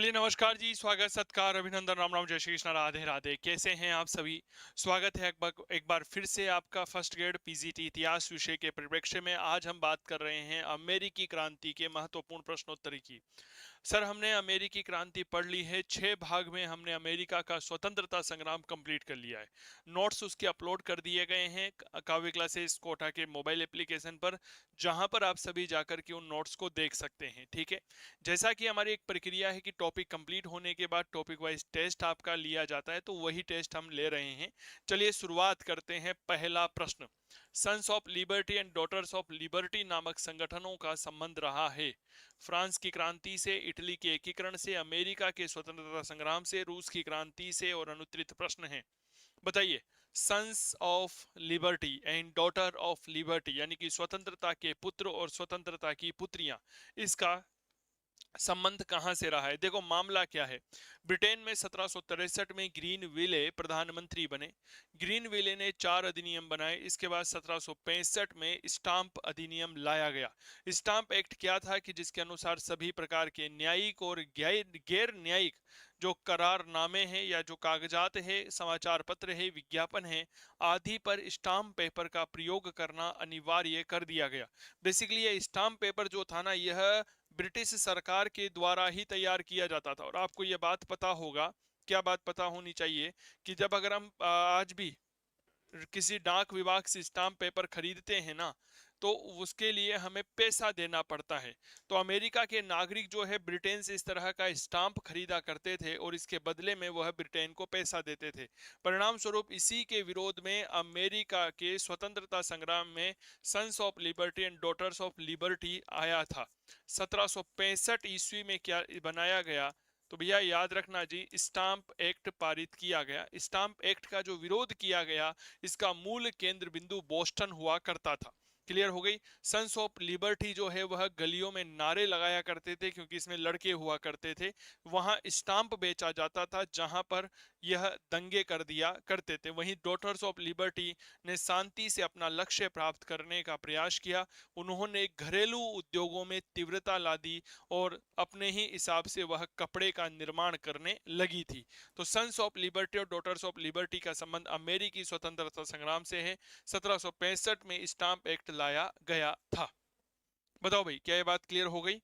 चलिए नमस्कार जी, स्वागत सत्कार अभिनंदन राम राम जय श्री कृष्ण राधे राधे। कैसे हैं आप सभी? स्वागत है एक बार फिर से आपका फर्स्ट ग्रेड पीजीटी इतिहास विषय के परिप्रेक्ष्य में। आज हम बात कर रहे हैं अमेरिकी क्रांति के महत्वपूर्ण प्रश्नोत्तरी की। सर, हमने अमेरिकी क्रांति पढ़ ली है, 6 भाग में हमने अमेरिका का स्वतंत्रता संग्राम कंप्लीट कर लिया है। नोट्स उसके अपलोड कर दिए गए हैं काव्य क्लासेस कोटा के मोबाइल एप्लीकेशन पर, जहां पर आप सभी जाकर के उन नोट्स को देख सकते हैं। ठीक है, जैसा कि हमारी एक प्रक्रिया है कि टॉपिक कंप्लीट होने के बाद टॉपिक वाइज टेस्ट आपका लिया जाता है, तो वही टेस्ट हम ले रहे हैं। चलिए शुरुआत करते हैं। पहला प्रश्न, Sons of Liberty and Daughters of Liberty नामक संगठनों का संबंध रहा है फ्रांस की क्रांति से, इटली के एकीकरण से, अमेरिका के स्वतंत्रता संग्राम से, रूस की क्रांति से। और अनुत्तरित प्रश्न है, बताइए Sons of Liberty and Daughter of Liberty यानी कि स्वतंत्रता के पुत्र और स्वतंत्रता की पुत्रियां, इसका संबंध कहां से रहा है। देखो मामला क्या है। ब्रिटेन में 1763 में ग्रीन विले प्रधानमंत्री बने। ग्रीन विले ने 4 अधिनियम बनाए। इसके बाद 1765 में स्टाम्प अधिनियम लाया गया। स्टाम्प एक्ट क्या था कि जिसके अनुसार सभी प्रकार के न्यायिक और गैर न्यायिक जो करारनामे हैं या जो कागजात है, समाचार पत्र है, विज्ञापन है आदि पर स्टाम्प पेपर का प्रयोग करना अनिवार्य कर दिया गया। बेसिकली ये स्टाम्प पेपर जो था ना, यह ब्रिटिश सरकार के द्वारा ही तैयार किया जाता था। और आपको यह बात पता होगा, क्या बात पता होनी चाहिए, कि जब अगर हम आज भी किसी डाक विभाग से स्टाम्प पेपर खरीदते हैं ना, तो उसके लिए हमें पैसा देना पड़ता है। तो अमेरिका के नागरिक जो है ब्रिटेन से इस तरह का स्टाम्प खरीदा करते थे और इसके बदले में वह ब्रिटेन को पैसा देते थे। परिणाम स्वरूप इसी के विरोध में अमेरिका के स्वतंत्रता संग्राम में Sons of Liberty and Daughters of Liberty आया था। 1765 ईस्वी में क्या बनाया गया, तो भैया याद रखना जी, स्टाम्प एक्ट पारित किया गया। स्टाम्प एक्ट का जो विरोध किया गया, इसका मूल केंद्र बिंदु बोस्टन हुआ करता था। क्लियर हो गई। सन्स ऑफ लिबर्टी जो है वह गलियों में नारे लगाया करते थे, क्योंकि इसमें लड़के हुआ करते थे। वहां स्टाम्प बेचा जाता था जहां पर यह दंगे कर दिया करते थे। वहीं डॉटर्स ऑफ लिबर्टी ने शांति से अपना लक्ष्य प्राप्त करने का प्रयास किया। उन्होंने घरेलू उद्योगों में तीव्रता ला दी और अपने ही हिसाब से वह कपड़े का निर्माण करने लगी थी। तो सन्स ऑफ लिबर्टी और डॉटर्स ऑफ लिबर्टी का संबंध अमेरिकी स्वतंत्रता संग्राम से है। 1765 में स्टाम्प एक्ट लाया गया था। बताओ भाई, क्या ये बात क्लियर हो गई?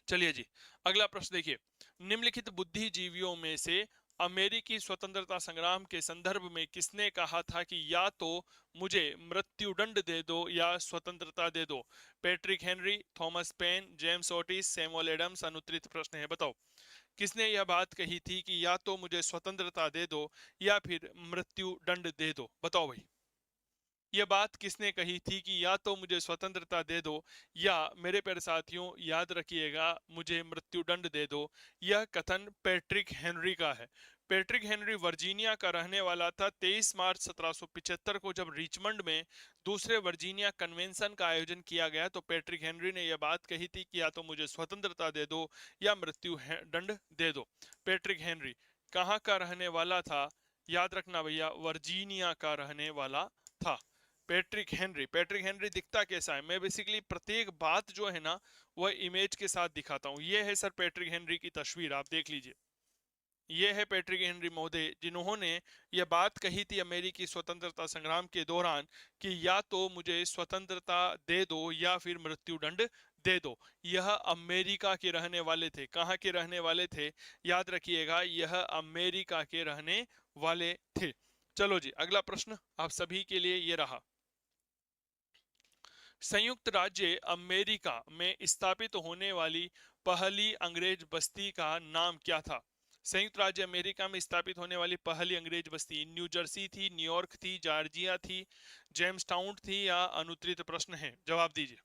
चलिए जी, अगला प्रश्न देखिए। निम्नलिखित बुद्धिजीवियों में से अमेरिकी स्वतंत्रता संग्राम के संदर्भ में किसने कहा था कि या तो मुझे मृत्युदंड दे दो या स्वतंत्रता दे दो? Patrick Henry, Thomas Paine, James Otis, Samuel Adams. अनुत्तरित प्रश्न है, बताओ किसने यह बात कही थी कि या तो मुझे स्वतंत्रता दे दो या फिर मृत्युदंड दे दो? बताओ भाई, यह बात किसने कही थी कि या तो मुझे स्वतंत्रता दे दो या, मेरे प्यारे साथियों याद रखिएगा, मुझे मृत्युदंड दे दो? यह कथन पैट्रिक हेनरी का है। पैट्रिक हेनरी वर्जीनिया का रहने वाला था। 23 मार्च 1775 को जब रिचमंड में दूसरे वर्जीनिया कन्वेंशन का आयोजन किया गया, तो पैट्रिक हेनरी ने यह बात कही थी कि या तो मुझे स्वतंत्रता दे दो या मृत्यु दंड दे दो। पैट्रिक हेनरी कहाँ का रहने वाला था? याद रखना भैया, वर्जीनिया का रहने वाला था पैट्रिक हेनरी दिखता कैसा है? मैं बेसिकली प्रत्येक बात जो है ना, वह इमेज के साथ दिखाता हूं। यह है सर पैट्रिक हेनरी की तस्वीर, आप देख लीजिए। यह है पैट्रिक हेनरी महोदय, जिन्होंने यह बात कही थी अमेरिकी स्वतंत्रता संग्राम के दौरान कि या तो मुझे स्वतंत्रता दे दो या फिर मृत्युदंड दे दो। यह अमेरिका के रहने वाले थे। कहाँ के रहने वाले थे? याद रखिएगा, यह अमेरिका के रहने वाले थे। चलो जी, अगला प्रश्न आप सभी के लिए ये रहा। संयुक्त राज्य अमेरिका में स्थापित होने वाली पहली अंग्रेज बस्ती का नाम क्या था? संयुक्त राज्य अमेरिका में स्थापित होने वाली पहली अंग्रेज बस्ती न्यू जर्सी थी, न्यूयॉर्क थी, जॉर्जिया थी, जेम्स टाउन थी, या अनुत्तरित प्रश्न है? जवाब दीजिए।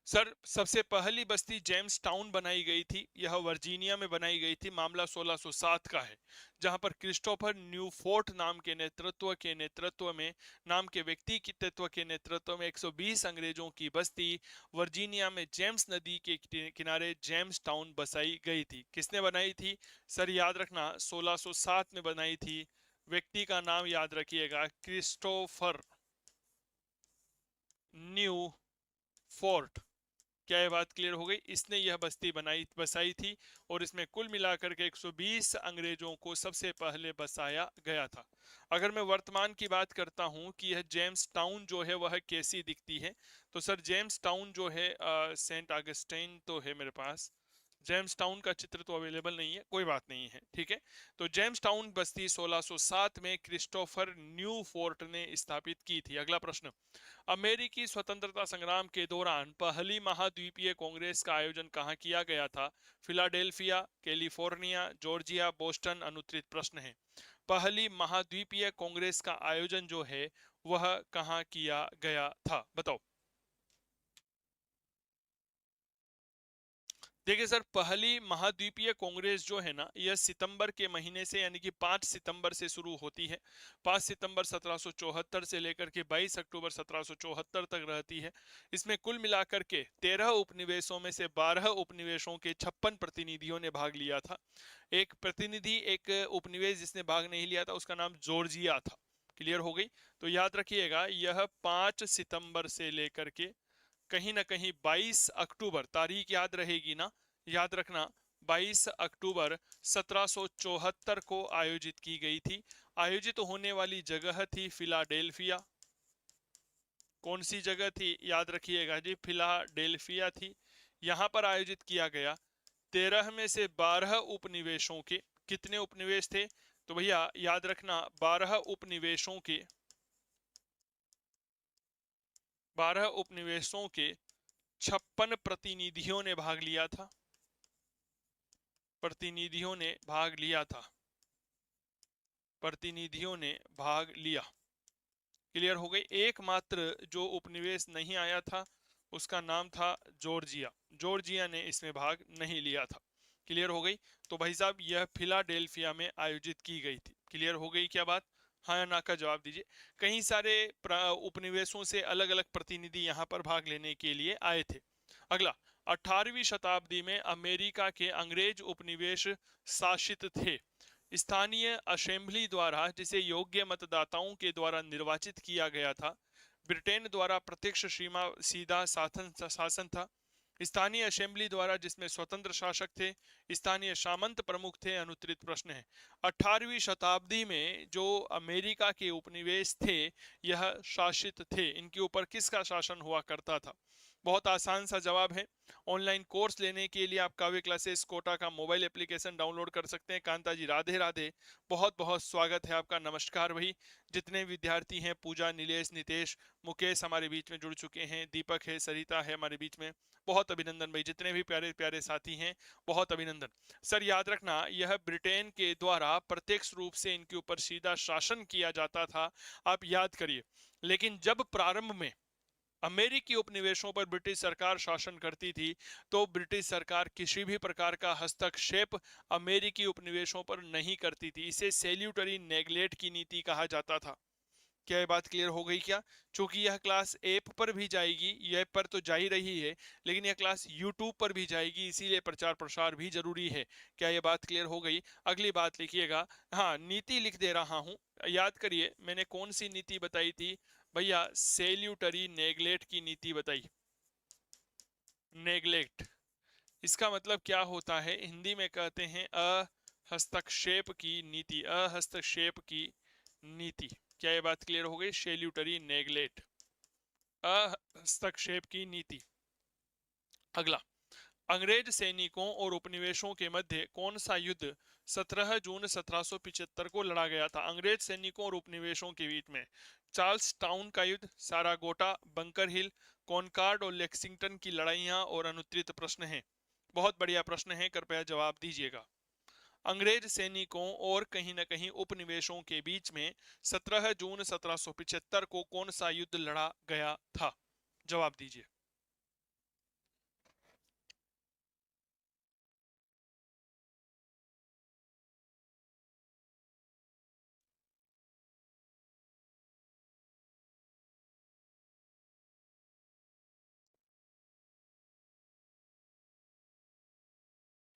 सर, सबसे पहली बस्ती जेम्स टाउन बनाई गई थी। यह वर्जीनिया में बनाई गई थी। मामला 1607 का है, जहां पर क्रिस्टोफर न्यूफोर्ट नाम के नेतृत्व में नाम के व्यक्ति के तत्व के नेतृत्व में 120 अंग्रेजों की बस्ती वर्जीनिया में जेम्स नदी के किनारे जेम्स टाउन बसाई गई थी। किसने बनाई थी? सर याद रखना, 1607 में बनाई थी व्यक्ति का नाम याद रखिएगा, क्रिस्टोफर न्यू फोर्ट। क्या ये बात क्लियर हो गई? इसने यह बस्ती बसाई थी और इसमें कुल मिलाकर के 120 अंग्रेजों को सबसे पहले बसाया गया था। अगर मैं वर्तमान की बात करता हूं कि यह जेम्स टाउन जो है वह कैसी दिखती है, तो सर जेम्स टाउन जो है सेंट ऑगस्टाइन तो है मेरे पास, जेम्स टाउन का चित्र तो अवेलेबल नहीं है, कोई बात नहीं है, ठीक है। तो जेम्स टाउन बस्ती 1607 में क्रिस्टोफर न्यू फोर्ट ने स्थापित की थी। अगला प्रश्न, अमेरिकी स्वतंत्रता संग्राम के दौरान पहली महाद्वीपीय कांग्रेस का आयोजन कहाँ किया गया था? Philadelphia, California, Georgia, Boston? अनुत्तरित प्रश्न है। पहली महाद्वीपीय कांग्रेस का आयोजन जो है वह कहाँ किया गया था, बताओ। देखिए सर, पहली महाद्वीपीय कांग्रेस जो है ना, यह सितंबर के महीने से यानी कि 5 सितंबर से शुरू होती है। 5 सितंबर 1774 से लेकर के 22 अक्टूबर 1774 तक रहती है। इसमें कुल मिलाकर के 13 उपनिवेशों में से 12 उपनिवेशों के 56 प्रतिनिधियों ने भाग लिया था। एक प्रतिनिधि, एक उपनिवेश जिसने भाग नहीं लिया था, उसका नाम जॉर्जिया था। क्लियर हो गई? तो याद रखिएगा, यह 5 सितंबर से लेकर के कहीं ना कहीं 22 अक्टूबर, तारीख याद रहेगी ना, याद रखना, 22 अक्टूबर 1774 को आयोजित की गई थी। आयोजित होने वाली जगह थी फिलाडेल्फिया। कौन सी जगह थी? याद रखिएगा जी, फिलाडेल्फिया थी। यहां पर आयोजित किया गया। 13 में से 12 उपनिवेशों के, कितने उपनिवेश थे? तो भैया याद रखना, 12 उपनिवेशों के, 12 उपनिवेशों के 56 प्रतिनिधियों ने भाग लिया था। प्रतिनिधियों ने भाग लिया था। प्रतिनिधियों ने भाग लिया। क्लियर हो गई? एकमात्र जो उपनिवेश नहीं आया था उसका नाम था जॉर्जिया। जॉर्जिया ने इसमें भाग नहीं लिया था। क्लियर हो गई? तो भाई साहब, यह फिलाडेल्फिया में आयोजित की गई थी। क्लियर हो गई क्या बात? हाँ या ना का जवाब दीजिए। कई सारे उपनिवेशों से अलग अलग प्रतिनिधि यहाँ पर भाग लेने के लिए आए थे। अगला, 18वीं शताब्दी में अमेरिका के अंग्रेज उपनिवेश शासित थे। स्थानीय असेंबली द्वारा, जिसे योग्य मतदाताओं के द्वारा निर्वाचित किया गया था। ब्रिटेन द्वारा प्रत्यक्ष सीमा सीधा शासन था। स्थानीय असेंबली द्वारा, जिसमें स्वतंत्र शासक थे। स्थानीय सामंत प्रमुख थे। अनुत्तरित प्रश्न है। 18वीं शताब्दी में जो अमेरिका के उपनिवेश थे यह शासित थे। इनके ऊपर किसका शासन हुआ करता था? बहुत आसान सा जवाब है। ऑनलाइन कोर्स लेने के लिए आप काव्य क्लासेस कोटा का मोबाइल एप्लीकेशन डाउनलोड कर सकते हैं। कांता जी राधे राधे, बहुत बहुत स्वागत है आपका। नमस्कार भाई। जितने विद्यार्थी हैं, पूजा, नीलेश, नितेश, मुकेश हमारे बीच में जुड़ चुके हैं, दीपक है, सरिता है हमारे बीच में, बहुत अभिनंदन भाई। जितने भी प्यारे प्यारे साथी हैं, बहुत अभिनंदन। सर याद रखना, यह ब्रिटेन के द्वारा प्रत्यक्ष रूप से इनके ऊपर सीधा शासन किया जाता था। आप याद करिए। लेकिन जब प्रारंभ में अमेरिकी उपनिवेशों पर ब्रिटिश सरकार शासन करती थी, तो ब्रिटिश सरकार किसी भी प्रकार का हस्तक्षेप अमेरिकी उपनिवेशों पर नहीं करती थी। इसे सैल्यूटरी नेग्लेक्ट की नीति कहा जाता था। क्या ये बात क्लियर हो गई क्या? क्योंकि यह क्लास ऐप पर भी जाएगी, ये ऐप पर तो जा ही रही है, लेकिन यह क्लास यूट्यूब पर भी जाएगी, इसीलिए प्रचार प्रसार भी जरूरी है। क्या ये बात क्लियर हो गई? अगली बात लिखिएगा। हाँ, नीति लिख दे रहा हूं, याद करिए मैंने कौन सी नीति बताई थी भैया? सैल्यूटरी नेग्लेक्ट की नीति बताई। नेग्लेक्ट, इसका मतलब क्या होता है? हिंदी में कहते हैं हस्तक्षेप की नीति। हस्तक्षेप की नीति। क्या ये बात क्लियर हो गई? सैल्यूटरी नेग्लेक्ट, हस्तक्षेप की नीति। अगला, अंग्रेज सैनिकों और उपनिवेशों के मध्य कौन सा युद्ध 17 जून 1775 को लड़ा गया था? अंग्रेज सैनिकों और उपनिवेशों के बीच में चार्ल्स टाउन का युद्ध, सारागोटा, बंकर हिल, कॉनकार्ड और लेक्सिंगटन की लड़ाइयां? और अनुत्तरित प्रश्न है। बहुत बढ़िया प्रश्न है, कृपया जवाब दीजिएगा। अंग्रेज सैनिकों और कहीं न कहीं उपनिवेशों के बीच में 17 जून 1775 को कौन सा युद्ध लड़ा गया था? जवाब दीजिए।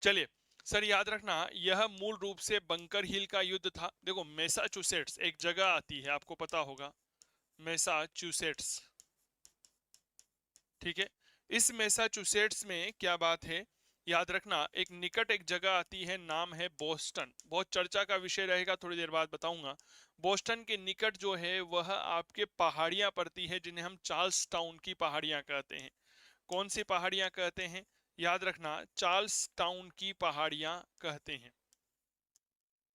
चलिए, सर याद रखना, यह मूल रूप से बंकर हिल का युद्ध था। देखो मैसाचुसेट्स एक जगह आती है, आपको पता होगा, मैसाचुसेट्स, ठीक है। इस मैसाचुसेट्स में क्या बात है, याद रखना, एक निकट एक जगह आती है, नाम है बोस्टन। बहुत चर्चा का विषय रहेगा, थोड़ी देर बाद बताऊंगा। बोस्टन के निकट जो है वह आपके पहाड़ियां पड़ती है, जिन्हें हम चार्ल्स टाउन की पहाड़ियां कहते हैं। कौन सी पहाड़ियां कहते हैं, याद रखना, चार्ल्स टाउन की पहाड़ियां कहते हैं।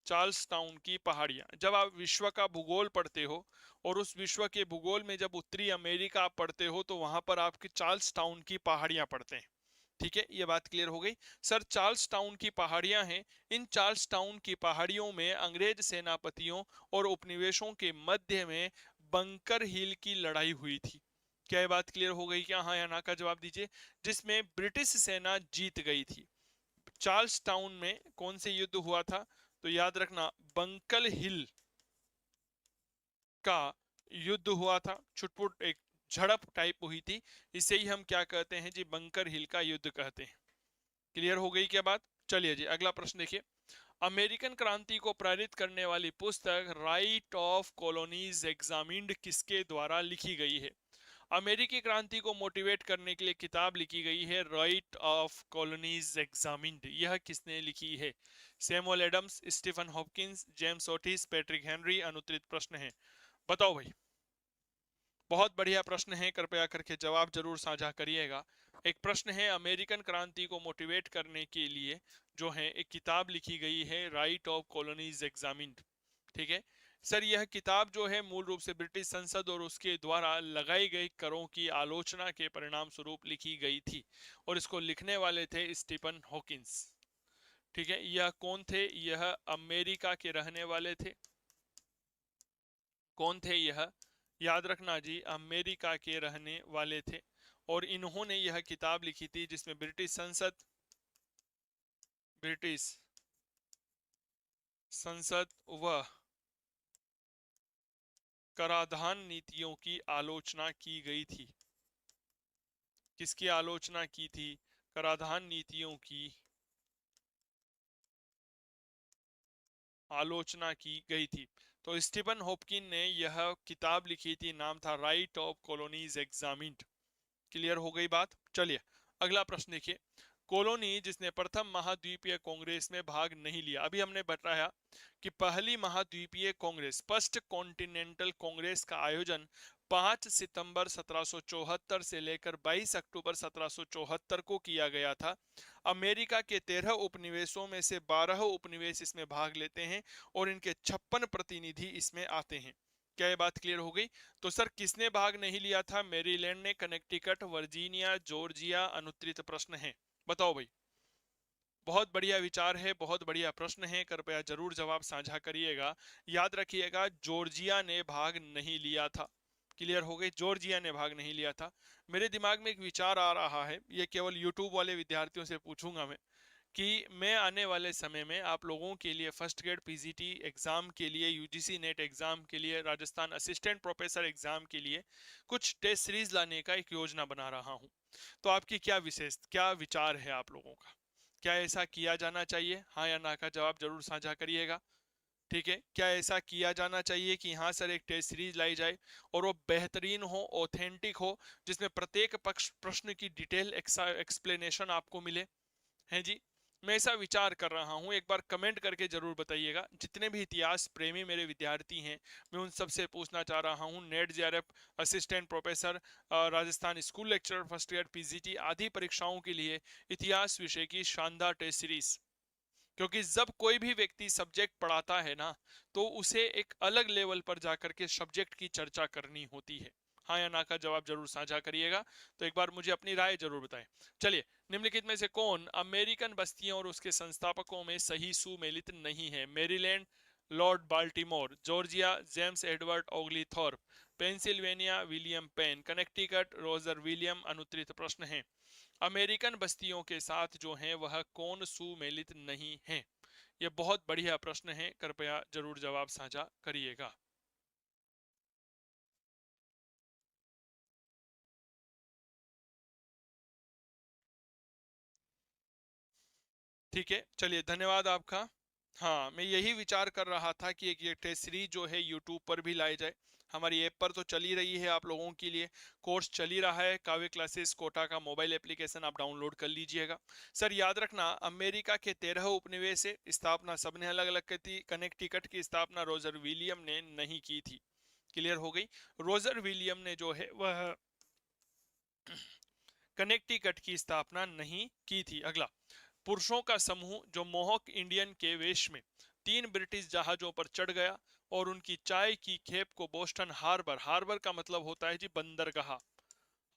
चार्ल्स टाउन की पहाड़ियां। जब आप विश्व का भूगोल पढ़ते हो और उस विश्व के भूगोल में जब उत्तरी अमेरिका आप पढ़ते हो, तो वहां पर आपकी चार्ल्स टाउन की पहाड़ियां पढ़ते हैं। ठीक है, ये बात क्लियर हो गई। सर चार्ल्स टाउन की पहाड़ियां हैं। इन चार्ल्स टाउन की पहाड़ियों में अंग्रेज सेनापतियों और उपनिवेशों के मध्य में बंकर हिल की लड़ाई हुई थी। क्या ये बात क्लियर हो गई, क्या हाँ या ना का जवाब दीजिए। जिसमें ब्रिटिश सेना जीत गई थी। चार्ल्स टाउन में कौन से युद्ध हुआ था, तो याद रखना बंकल हिल का युद्ध हुआ था। छुटपुट एक झड़प टाइप हुई थी, इसे ही हम क्या कहते हैं जी, बंकर हिल का युद्ध कहते हैं। क्लियर हो गई क्या बात। चलिए जी अगला प्रश्न देखिए। अमेरिकन क्रांति को प्रेरित करने वाली पुस्तक राइट ऑफ कॉलोनीज एग्जामिन्ड किसके द्वारा लिखी गई है। अमेरिकी क्रांति को मोटिवेट करने के लिए किताब लिखी गई है राइट ऑफ कॉलोनीज एग्जामिन्ड। यह किसने लिखी है। Samuel Adams, Stephen Hopkins, James Otis, Patrick Henry. अनुत्तरित प्रश्न है, बताओ भाई। बहुत बढ़िया प्रश्न है, कृपया करके जवाब जरूर साझा करिएगा। एक प्रश्न है, अमेरिकन क्रांति को मोटिवेट करने के लिए जो है एक किताब लिखी गई है राइट ऑफ कॉलोनीज एग्जामिन्ड। ठीक है सर, यह किताब जो है मूल रूप से ब्रिटिश संसद और उसके द्वारा लगाई गई करों की आलोचना के परिणाम स्वरूप लिखी गई थी, और इसको लिखने वाले थे स्टीफन हॉकिंस। ठीक है, यह कौन थे, यह अमेरिका के रहने वाले थे। कौन थे यह, याद रखना जी, अमेरिका के रहने वाले थे। और इन्होंने यह किताब लिखी थी जिसमें ब्रिटिश संसद व कराधान नीतियों की आलोचना की गई थी। किसकी आलोचना की थी, कराधान नीतियों की आलोचना की गई थी। तो स्टीफन हॉपकिन ने यह किताब लिखी थी, नाम था right of colonies examined. Clear हो गई बात। चलिए अगला प्रश्न देखिए। कॉलोनी जिसने प्रथम महाद्वीपीय कांग्रेस में भाग नहीं लिया। अभी हमने बताया कि पहली महाद्वीपीय कांग्रेस, फर्स्ट कॉन्टिनेंटल कांग्रेस का आयोजन 5 सितंबर 1774 से लेकर 22 अक्टूबर 1774 को किया गया था। अमेरिका के 13 उपनिवेशों में से 12 उपनिवेश इसमें भाग लेते हैं और इनके 56 प्रतिनिधि इसमें आते हैं। क्या ये बात क्लियर हो गई। तो सर किसने भाग नहीं लिया था, मेरीलैंड ने, कनेक्टिकट, वर्जीनिया, जॉर्जिया। अनुत्तरित प्रश्न है, बताओ भाई। बहुत बढ़िया विचार है, बहुत बढ़िया प्रश्न है, कृपया जरूर जवाब साझा करिएगा। याद रखिएगा जॉर्जिया ने भाग नहीं लिया था। क्लियर हो गई, जॉर्जिया ने भाग नहीं लिया था। मेरे दिमाग में एक विचार आ रहा है, ये केवल यूट्यूब वाले विद्यार्थियों से पूछूंगा मैं, कि मैं आने वाले समय में आप लोगों के लिए फर्स्ट ग्रेड पीजीटी एग्जाम के लिए, यूजीसी नेट एग्जाम के लिए, राजस्थान असिस्टेंट प्रोफेसर एग्जाम के लिए कुछ टेस्ट सीरीज लाने का एक योजना बना रहा हूं। तो आपकी क्या विचार है आप लोगों का, क्या ऐसा किया जाना चाहिए, हाँ या ना का जवाब जरूर साझा करिएगा। ठीक है, क्या ऐसा किया जाना चाहिए कि हाँ सर एक टेस्ट सीरीज लाई जाए और वो बेहतरीन हो, ऑथेंटिक हो, जिसमें प्रत्येक पक्ष प्रश्न की डिटेल एक्सप्लेनेशन आपको मिले। हैं जी, मैं ऐसा विचार कर रहा हूं, एक बार कमेंट करके जरूर बताइएगा। जितने भी इतिहास प्रेमी मेरे विद्यार्थी हैं, मैं उन सबसे पूछना चाह रहा हूं, net JRF, assistant professor, Rajasthan school lecturer, first year PGT आदि परीक्षाओं के लिए इतिहास विषय की शानदार टेस्ट सीरीज। क्योंकि जब कोई भी व्यक्ति सब्जेक्ट पढ़ाता है ना, तो उसे एक अलग लेवल पर जाकर के सब्जेक्ट की चर्चा करनी होती है। हाँ या ना का जवाब जरूर साझा करिएगा। तो एक बार मुझे अपनी राय जरूर बताएं। चलिए, निम्नलिखित में से कौन अमेरिकन बस्तियों और उसके संस्थापकों में सही सुमेलित नहीं है। Maryland, Lord Baltimore, Georgia, James Edward Oglethorpe, Pennsylvania, William Penn, Connecticut, Roger William. अनुत्तरित प्रश्न है, अमेरिकन बस्तियों के साथ जो है वह कौन सुमेलित नहीं है। यह बहुत बढ़िया प्रश्न है, कृपया जरूर जवाब साझा करिएगा। ठीक है, चलिए धन्यवाद आपका। हाँ, मैं यही विचार कर रहा था कि एक ये टेस्ट सीरीज जो है यूट्यूब पर भी लाई जाए। हमारी ऐप पर तो चल ही रही है, आप लोगों के लिए कोर्स चल ही रहा है। काव्य क्लासेस कोटा का मोबाइल एप्लीकेशन आप डाउनलोड कर लीजिएगा। सर याद रखना, अमेरिका के 13 उपनिवेश से स्थापना सबने अलग अलग की थी। कनेक्टिकट की स्थापना रोजर विलियम ने नहीं की थी। क्लियर हो गई। रोजर विलियम ने जो है वह कनेक्टिकट की स्थापना नहीं की थी। अगला, पुरुषों का समूह जो मोहक इंडियन के वेश में 3 ब्रिटिश जहाजों पर चढ़ गया और उनकी चाय की खेप को बोस्टन हार्बर, हार्बर का मतलब होता है जी बंदरगाह,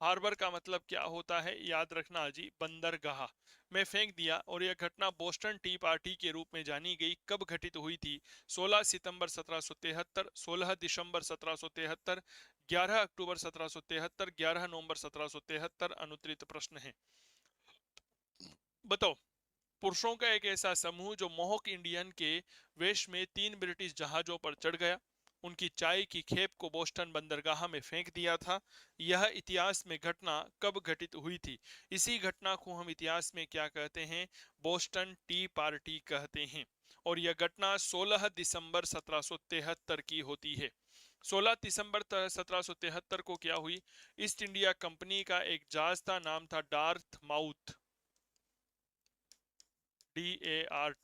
हार्बर का मतलब क्या होता है याद रखना जी, बंदरगाह में फेंक दिया। और यह घटना बोस्टन टी पार्टी के रूप में जानी गई। कब घटित हुई थी? 16 सितंबर 1773, 16 दिसंबर 1773, 11 अक्टूबर 1773, 11 नवंबर 1773। अनुत्तरित प्रश्न है, बताओ। पुरुषों का एक ऐसा समूह जो मोहक इंडियन के वेश में 3 ब्रिटिश जहाजों पर चढ़ गया, उनकी चाय की खेप को बोस्टन बंदरगाह में फेंक दिया था। यह इतिहास में घटना कब घटित हुई थी? इसी घटना को हम इतिहास में क्या कहते हैं? बोस्टन टी पार्टी कहते हैं। और यह घटना 16 दिसंबर 1773 की होती है। 16 दिसंबर 1773 को क्या हुई? ईस्ट इंडिया कंपनी का एक जहाज था, नाम था डार्थ माउथ, DARTMOUTH।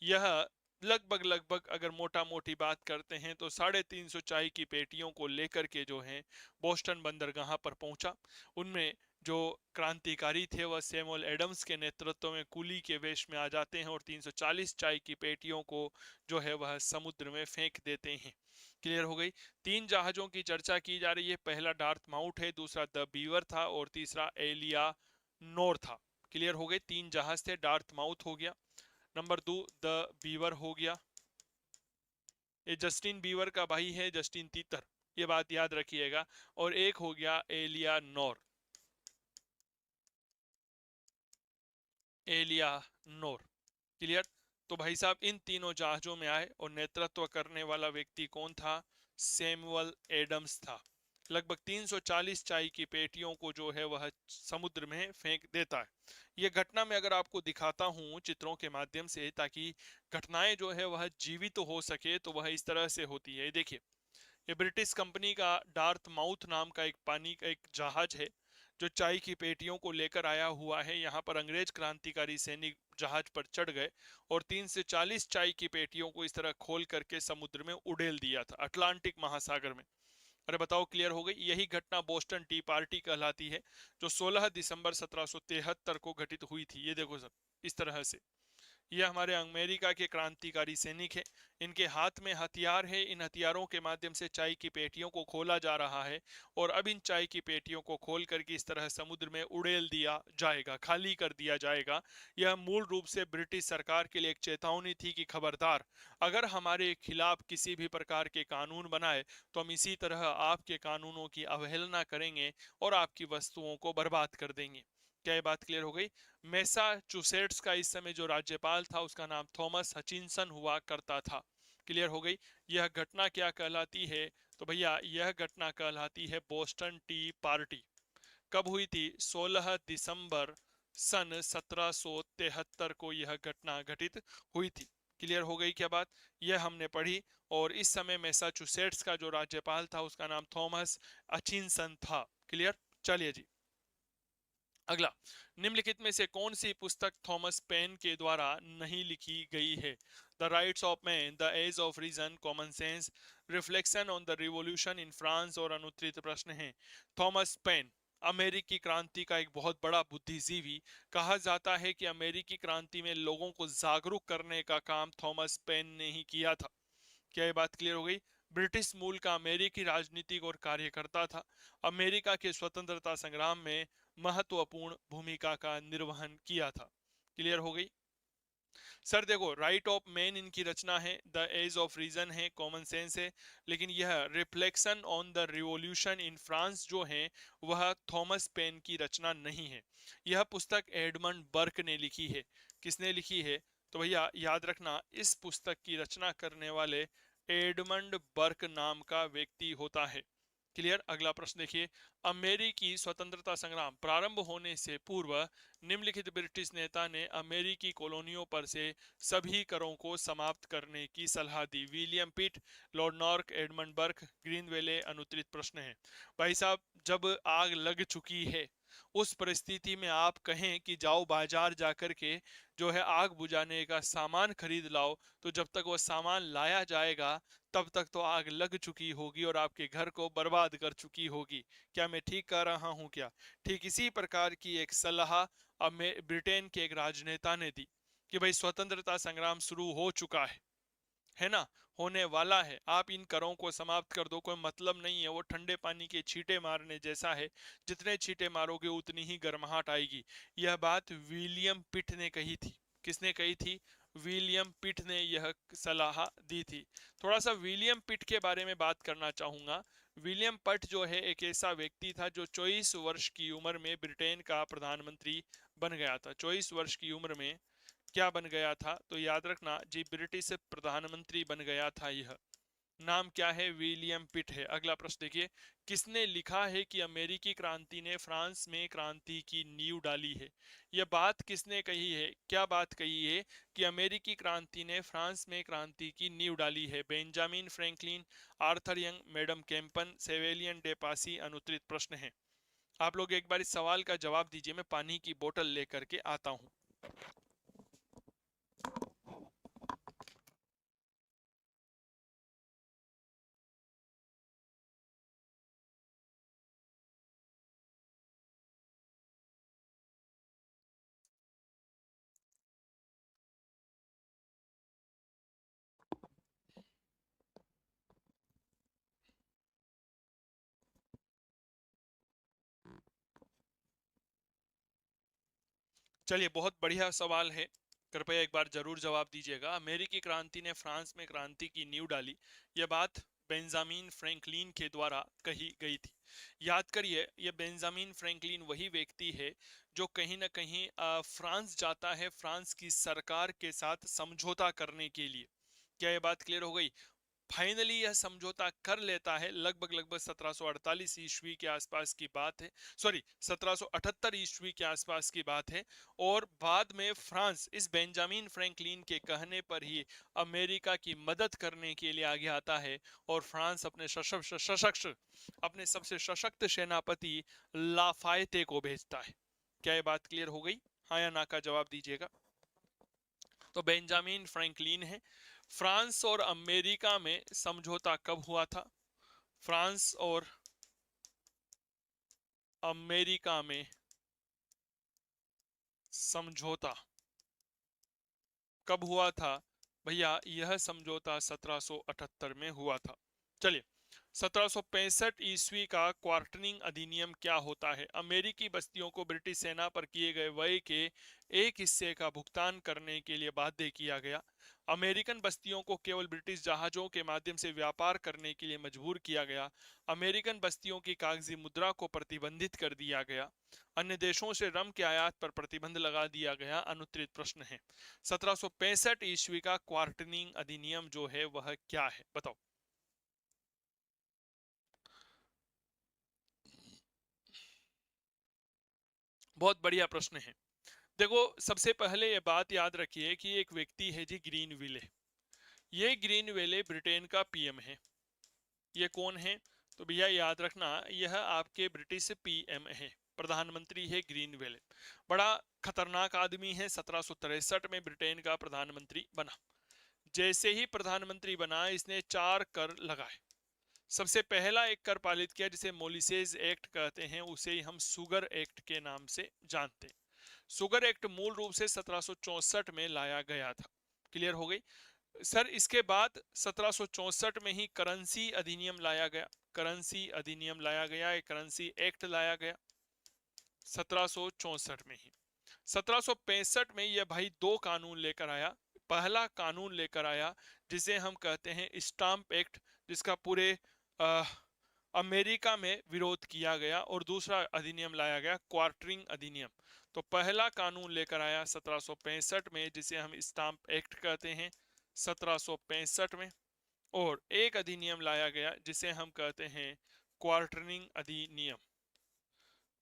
यह लगभग लगभग अगर मोटा मोटी बात करते हैं तो 350 चाय की पेटियों को लेकर के जो है बोस्टन बंदरगाह पर पहुंचा। उनमें जो क्रांतिकारी थे वह सैमुअल एडम्स के नेतृत्व में कुली के वेश में आ जाते हैं और 340 चाय की पेटियों को जो है वह समुद्र में फेंक देते हैं। क्लियर हो गई। 3 जहाजों की चर्चा की जा रही है। पहला डार्थ माउट है, दूसरा द बीवर था और तीसरा एलिया नोर था। क्लियर हो गए। 3 जहाज थे, डार्थ माउथ हो गया, नंबर 2 द बीवर हो गया, ये जस्टिन बीवर का भाई है, जस्टिन तीतर, ये बात याद रखिएगा। और एक हो गया एलिया नोर, एलिया नोर। क्लियर। तो भाई साहब इन तीनों जहाजों में आए और नेतृत्व करने वाला व्यक्ति कौन था? सैमुअल एडम्स था। लगभग 340 चाय की पेटियों को जो है वह समुद्र में फेंक देता है। यह घटना मैं अगर आपको दिखाता हूं चित्रों के माध्यम से, ताकि घटनाएं जो है वह जीवित तो हो सके, तो वह इस तरह से होती है। देखिए, ये ब्रिटिश कंपनी का डार्थ माउथ नाम का एक पानी का एक जहाज है जो चाय की पेटियों को लेकर आया हुआ है। यहाँ पर अंग्रेज क्रांतिकारी सैनिक जहाज पर चढ़ गए और 3 से 40 चाय की पेटियों को इस तरह खोल करके समुद्र में उड़ेल दिया था, अटलांटिक महासागर में। अरे बताओ, क्लियर हो गई। यही घटना बोस्टन टी पार्टी कहलाती है, जो 16 दिसंबर 1773 को घटित हुई थी। ये देखो सब इस तरह से, ये हमारे अमेरिका के क्रांतिकारी सैनिक हैं। इनके हाथ में हथियार है, इन हथियारों के माध्यम से चाय की पेटियों को खोला जा रहा है और अब इन चाय की पेटियों को खोल करके इस तरह समुद्र में उड़ेल दिया जाएगा, खाली कर दिया जाएगा। यह मूल रूप से ब्रिटिश सरकार के लिए एक चेतावनी थी कि खबरदार, अगर हमारे खिलाफ किसी भी प्रकार के कानून बनाए तो हम इसी तरह आपके कानूनों की अवहेलना करेंगे और आपकी वस्तुओं को बर्बाद कर देंगे। क्या ये बात क्लियर हो गई? मैसाचुसेट्स का इस समय जो राज्यपाल था उसका नाम थॉमस हचिनसन हुआ करता था। क्लियर हो गई। यह घटना क्या कहलाती है? तो भैया यह घटना कहलाती है बोस्टन टी पार्टी। कब हुई थी? 16 दिसंबर सन 1773 को यह घटना घटित हुई थी। क्लियर हो गई क्या बात? यह हमने पढ़ी। और इस समय मैसाचुसेट्स का जो राज्यपाल था उसका नाम थॉमस हचिनसन था। क्लियर। चलिए जी, अगला, निम्नलिखित में से कौन सी पुस्तक थॉमस पेन के द्वारा नहीं लिखी गई है? The Rights of Man, the Age of Reason, Common Sense, Reflection on the Revolution in France. और अनुत्तरित प्रश्न है, थॉमस पेन अमेरिकी क्रांति का एक बहुत बड़ा बुद्धिजीवी कहा जाता है कि अमेरिकी क्रांति में लोगों को जागरूक करने का काम थॉमस पेन ने ही किया था। क्या ये बात क्लियर हो गई? ब्रिटिश मूल का अमेरिकी राजनीतिक और कार्यकर्ता था। अमेरिका के स्वतंत्रता संग्राम में महत्वपूर्ण भूमिका का निर्वहन किया था। क्लियर हो गई। सर देखो, राइट ऑफ मैन इनकी रचना है, द एज ऑफ रीजन है, कॉमन सेंस है। लेकिन यह reflection on the Revolution in France जो है वह थॉमस पेन की रचना नहीं है। यह पुस्तक एडमंड बर्क ने लिखी है। किसने लिखी है? तो भैया याद रखना, इस पुस्तक की रचना करने वाले एडमंड बर्क नाम का व्यक्ति होता है। क्लियर। अगला प्रश्न देखिए, अमेरिकी स्वतंत्रता संग्राम प्रारंभ होने से पूर्व निम्नलिखित ब्रिटिश नेता ने अमेरिकी कॉलोनियों पर से सभी करों को समाप्त करने की सलाह दी? William Pitt, Lord North, Edmund Burke, Grenville. अनुत्तरित प्रश्न है। भाई साहब, जब आग लग चुकी है उस परिस्थिति में आप कहें कि जाओ बाजार जाकर के जो है आग बुझाने का सामान खरीद लाओ, तो जब तक वो सामान लाया जाएगा तब तक तो आग लग चुकी होगी और आपके घर को बर्बाद कर चुकी होगी। क्या मैं ठीक कह रहा हूं क्या? ठीक इसी प्रकार की एक सलाह अब ब्रिटेन के एक राजनेता ने दी कि भाई स्वतंत्रता संग्राम शुरू हो चुका है ना, होने वाला है, आप इन करों को समाप्त कर दो, कोई मतलब नहीं है, वो ठंडे पानी के छींटे मारने जैसा है, जितने छींटे मारोगे उतनी ही गर्माहट आएगी। यह बात विलियम पिट ने कही थी। किसने कही थी? विलियम पिट ने यह सलाह दी थी। थोड़ा सा विलियम पिट के बारे में बात करना चाहूंगा। विलियम पिट जो है एक ऐसा व्यक्ति था जो 24 वर्ष की उम्र में ब्रिटेन का प्रधानमंत्री बन गया था। 24 वर्ष की उम्र में क्या बन गया था? तो याद रखना जी, ब्रिटिश प्रधानमंत्री बन गया था। यह नाम क्या है? विलियम पिट है। अगला प्रश्न देखिए, किसने लिखा है कि अमेरिकी क्रांति ने फ्रांस में क्रांति की नींव डाली है? यह बात किसने कही है? क्या बात कही है कि अमेरिकी क्रांति ने फ्रांस में क्रांति की नींव डाली है? Benjamin Franklin, Arthur Young, Madame Campan, सेवेलियन डे पासी। अनुत्तरित प्रश्न है। आप लोग एक बार इस सवाल का जवाब दीजिए, मैं पानी की बोतल लेकर के आता हूं। चलिए, बहुत बढ़िया सवाल है, कृपया एक बार जरूर जवाब दीजिएगा। अमेरिकी क्रांति ने फ्रांस में क्रांति की नींव डाली, यह बात बेंजामिन फ्रैंकलिन के द्वारा कही गई थी। याद करिए, यह बेंजामिन फ्रैंकलिन वही व्यक्ति है जो कहीं ना कहीं फ्रांस जाता है फ्रांस की सरकार के साथ समझौता करने के लिए। क्या यह बात क्लियर हो गई? फाइनली यह समझौता कर लेता है, लगभग लगभग 1748 ईस्वी के आसपास की बात है, सॉरी 1778 ईस्वी के आसपास की बात है। और बाद में फ्रांस इस बेंजामिन फ्रैंकलिन के कहने पर ही अमेरिका की मदद करने के लिए आगे आता है और फ्रांस अपने सबसे सशक्त सेनापति लाफायते को भेजता है। क्या यह बात क्लियर हो गई? हाँ या ना का जवाब दीजिएगा। तो बेंजामिन फ्रैंकलिन है। फ्रांस और अमेरिका में समझौता कब हुआ था? फ्रांस और अमेरिका में समझौता कब हुआ था? भैया, यह समझौता 1778 में हुआ था। चलिए, 1765 ईस्वी का क्वार्टनिंग अधिनियम क्या होता है? अमेरिकी बस्तियों को ब्रिटिश सेना पर किए गए व्यय के एक हिस्से का भुगतान करने के लिए बाध्य किया गया। अमेरिकन बस्तियों को केवल ब्रिटिश जहाजों के माध्यम से व्यापार करने के लिए मजबूर किया गया। अमेरिकन बस्तियों की कागजी मुद्रा को प्रतिबंधित कर दिया गया। अन्य देशों से रम के आयात पर प्रतिबंध लगा दिया गया। अनुत्तरित प्रश्न है। 1765 ईस्वी का क्वार्टनिंग अधिनियम जो है वह क्या है? बताओ। बहुत बढ़िया प्रश्न है। देखो, सबसे पहले ये बात याद रखिए कि एक व्यक्ति है जी, ग्रीनविले। ये ग्रीनविले ब्रिटेन का पीएम है। ये कौन है? तो भैया याद रखना, यह आपके ब्रिटिश पीएम है, प्रधानमंत्री है ग्रीनविले। बड़ा खतरनाक आदमी है। 1763 में ब्रिटेन का प्रधानमंत्री बना। जैसे ही प्रधानमंत्री बना, इसने 4 कर लगाए। सबसे पहला एक कर पालित किया जिसे मोलिसेज एक्ट कहते हैं, उसे हम शुगर एक्ट के नाम से जानते हैं। शुगर एक्ट मूल रूप से 1764 में लाया गया था। क्लियर हो गई सर? इसके बाद 1764 में ही करेंसी अधिनियम लाया गया। करेंसी अधिनियम लाया गया, एक करेंसी एक्ट लाया गया 1764 में ही। 1765 में यह भाई 2 कानून लेकर आया। पहला कानून लेकर आया जिसे हम कहते हैं स्टाम्प एक्ट, जिसका पूरे आ, अमेरिका में विरोध किया गया। और दूसरा अधिनियम लाया गया क्वार्टरिंग अधिनियम। तो पहला कानून लेकर आया 1765 में, जिसे हम स्टाम्प एक्ट कहते हैं 1765 में। और एक अधिनियम लाया गया जिसे हम कहते हैं क्वार्टरिंग अधिनियम,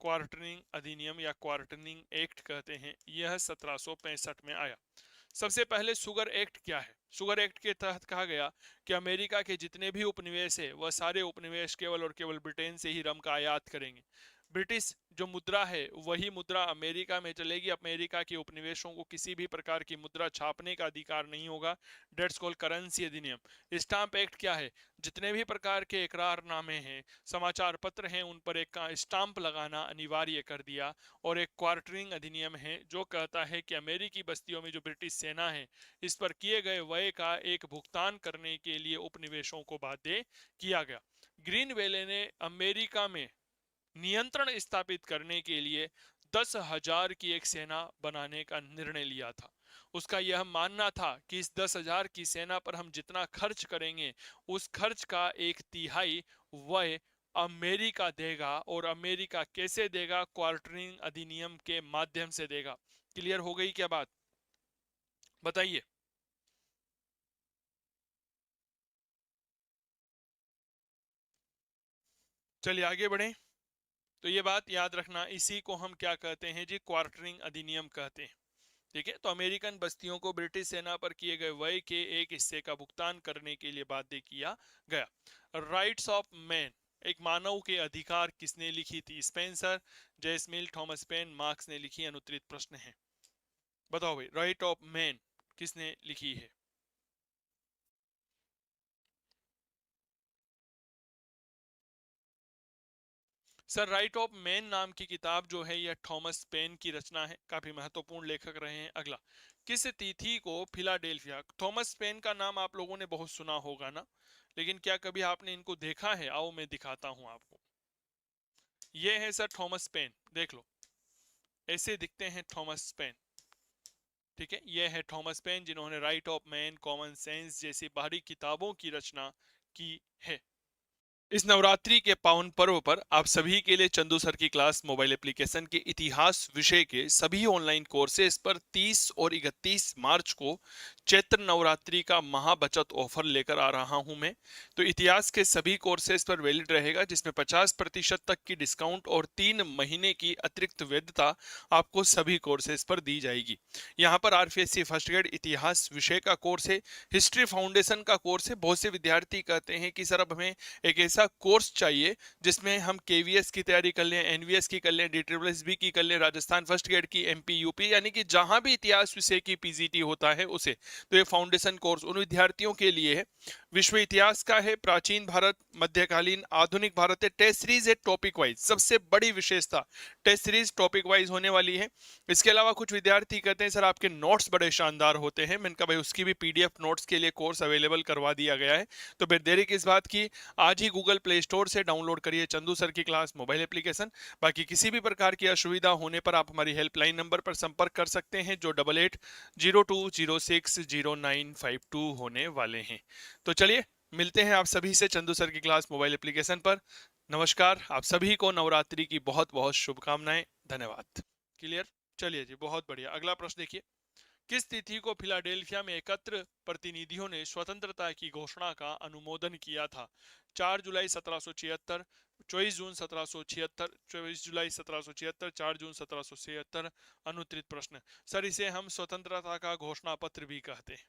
क्वार्टरिंग अधिनियम या क्वार्टरिंग एक्ट कहते हैं, यह 1765 में आया। सबसे पहले शुगर एक्ट क्या है? शुगर एक्ट के तहत कहा गया कि अमेरिका के जितने भी उपनिवेश है वह सारे उपनिवेश केवल और केवल ब्रिटेन से ही रम का आयात करेंगे। ब्रिटिश जो मुद्रा है वही मुद्रा अमेरिका में चलेगी। अमेरिका के उपनिवेशों को किसी भी प्रकार की मुद्रा छापने का अधिकार नहीं होगा। डेट्स कॉल्ड करेंसी अधिनियम। स्टाम्प एक्ट क्या है? जितने भी प्रकार के इकरारनामे हैं, समाचार पत्र हैं, उन पर एक स्टाम्प लगाना अनिवार्य कर दिया। और एक क्वार्टरिंग अधिनियम है जो कहता है कि अमेरिकी बस्तियों में जो ब्रिटिश सेना है इस पर किए गए व्यय का एक भुगतान करने के लिए उपनिवेशों को बाध्य किया गया। ग्रीन वेले ने अमेरिका में नियंत्रण स्थापित करने के लिए 10,000 की एक सेना बनाने का निर्णय लिया था। उसका यह मानना था कि इस 10,000 की सेना पर हम जितना खर्च करेंगे उस खर्च का 1/3 व्यय अमेरिका देगा। और अमेरिका कैसे देगा? क्वार्टरिंग अधिनियम के माध्यम से देगा। क्लियर हो गई क्या बात? बताइए। चलिए आगे बढ़े। तो ये बात याद रखना, इसी को हम क्या कहते हैं जी? क्वार्टरिंग अधिनियम कहते हैं। ठीक है, तो अमेरिकन बस्तियों को ब्रिटिश सेना पर किए गए व्यय के एक हिस्से का भुगतान करने के लिए बाध्य किया गया। राइट्स ऑफ मैन, एक मानव के अधिकार, किसने लिखी थी? स्पेंसर, जेसमिल, थॉमस पेन, मार्क्स ने लिखी। अनुत्तरित प्रश्न है, बताओ भाई, राइट ऑफ मैन किसने लिखी है? सर, राइट ऑफ मैन नाम की किताब जो है यह थॉमस पेन की रचना है, काफी महत्वपूर्ण लेखक रहे हैं। अगला, किस तिथि को फिलाडेल्फिया? थॉमस पेन का नाम आप लोगों ने बहुत सुना होगा ना, लेकिन क्या कभी आपने इनको देखा है? आओ मैं दिखाता हूं आपको। ये है सर थॉमस पेन, देख लो, ऐसे दिखते हैं थॉमस पेन। ठीक है, ये है थॉमस पेन जिन्होंने right of man, common sense जैसी बाहरी किताबों की रचना की है। इस नवरात्रि के पावन पर्व पर आप सभी के लिए चंदू सर की क्लास मोबाइल एप्लीकेशन के इतिहास विषय के सभी ऑनलाइन कोर्सेज पर 30 और 31 मार्च को चैत्र नवरात्रि का महाबचत ऑफर लेकर आ रहा हूं मैं। तो इतिहास के सभी कोर्सेज पर वैलिड रहेगा, जिसमें 50% तक की डिस्काउंट और 3 महीने की अतिरिक्त वैधता आपको सभी कोर्सेज पर दी जाएगी। यहाँ पर आरपीएससी फर्स्ट ग्रेड इतिहास विषय का कोर्स है, हिस्ट्री फाउंडेशन का कोर्स है। बहुत से विद्यार्थी कहते हैं कि सर अब हमें एक ऐसा कोर्स चाहिए जिसमें हम केवीएस की तैयारी कर लें, एनवीएस की कर लें, डीट्रिपल की कर लें, राजस्थान फर्स्ट ग्रेड की, एमपी यूपी, यानी कि जहां भी इतिहास विषय की पीजीटी होता है उसे। तो ये फाउंडेशन कोर्स उन विद्यार्थियों के लिए है। विश्व इतिहास का है, प्राचीन भारत, मध्यकालीन, आधुनिक भारत है। टेस्ट सीरीज है टॉपिक वाइज, सबसे बड़ी विशेषता टेस्ट सीरीज टॉपिक वाइज होने वाली है। इसके अलावा कुछ विद्यार्थी कहते हैं सर आपके नोट्स बड़े शानदार होते हैं। मैंने कहा भाई उसकी भी पीडीएफ नोट्स के लिए कोर्स अवेलेबल करवा दिया गया है। तो फिर देरी किस बात की, आज ही गूगल प्ले स्टोर से डाउनलोड करिए चंदू सर की क्लास मोबाइल एप्लीकेशन। बाकी किसी भी प्रकार की असुविधा होने पर आप हमारी हेल्पलाइन नंबर पर संपर्क कर सकते हैं जो 8802060952 होने वाले हैं। तो चलिए मिलते हैं आप सभी से चंदू सर की क्लास मोबाइल एप्लीकेशन पर। नमस्कार, आप सभी को नवरात्रि की बहुत बहुत शुभकामनाएं। धन्यवाद। क्लियर? चलिए जी, बहुत बढ़िया। अगला प्रश्न देखिए, किस तिथि को फिलाडेल्फिया में एकत्र प्रतिनिधियों ने स्वतंत्रता की घोषणा का अनुमोदन किया था? 4 जुलाई 1776, 24 जून 1776, 24 जुलाई 1776, 4 जून 1776। अनुत्तरित प्रश्न। सर इसे हम स्वतंत्रता का घोषणा पत्र भी कहते हैं।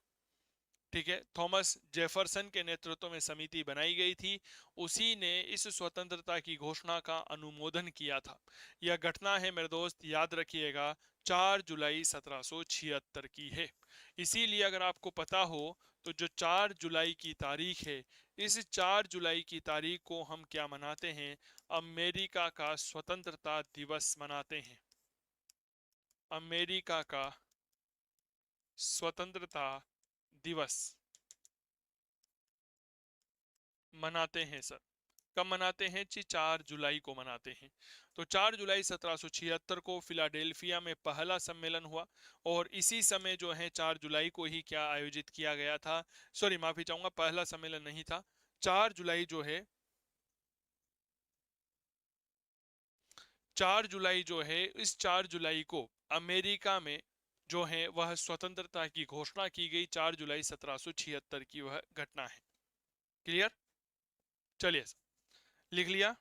ठीक है, थॉमस जेफरसन के नेतृत्व में समिति बनाई गई थी, उसी ने इस स्वतंत्रता की घोषणा का अनुमोदन किया था। यह घटना है मेरे दोस्त, याद रखिएगा, 4 जुलाई 1776 की है। इसीलिए अगर आपको पता हो तो जो 4 जुलाई की तारीख है, इस 4 जुलाई की तारीख को हम क्या मनाते हैं? अमेरिका का स्वतंत्रता दिवस मनाते हैं। अमेरिका का स्वतंत्रता दिवस मनाते हैं सर। कब मनाते हैं जी? 4 जुलाई को मनाते हैं। तो 4 जुलाई 1776 को फिलाडेल्फिया में पहला सम्मेलन हुआ। और इसी समय जो है 4 जुलाई को ही क्या आयोजित किया गया था? सॉरी माफी चाहूंगा, पहला सम्मेलन नहीं था। 4 जुलाई जो है, 4 जुलाई जो है, इस 4 जुलाई को अमेरिका में जो है वह स्वतंत्रता की घोषणा की गई। 4 जुलाई 1776 की वह घटना है। क्लियर? चलिए, लिख लिया?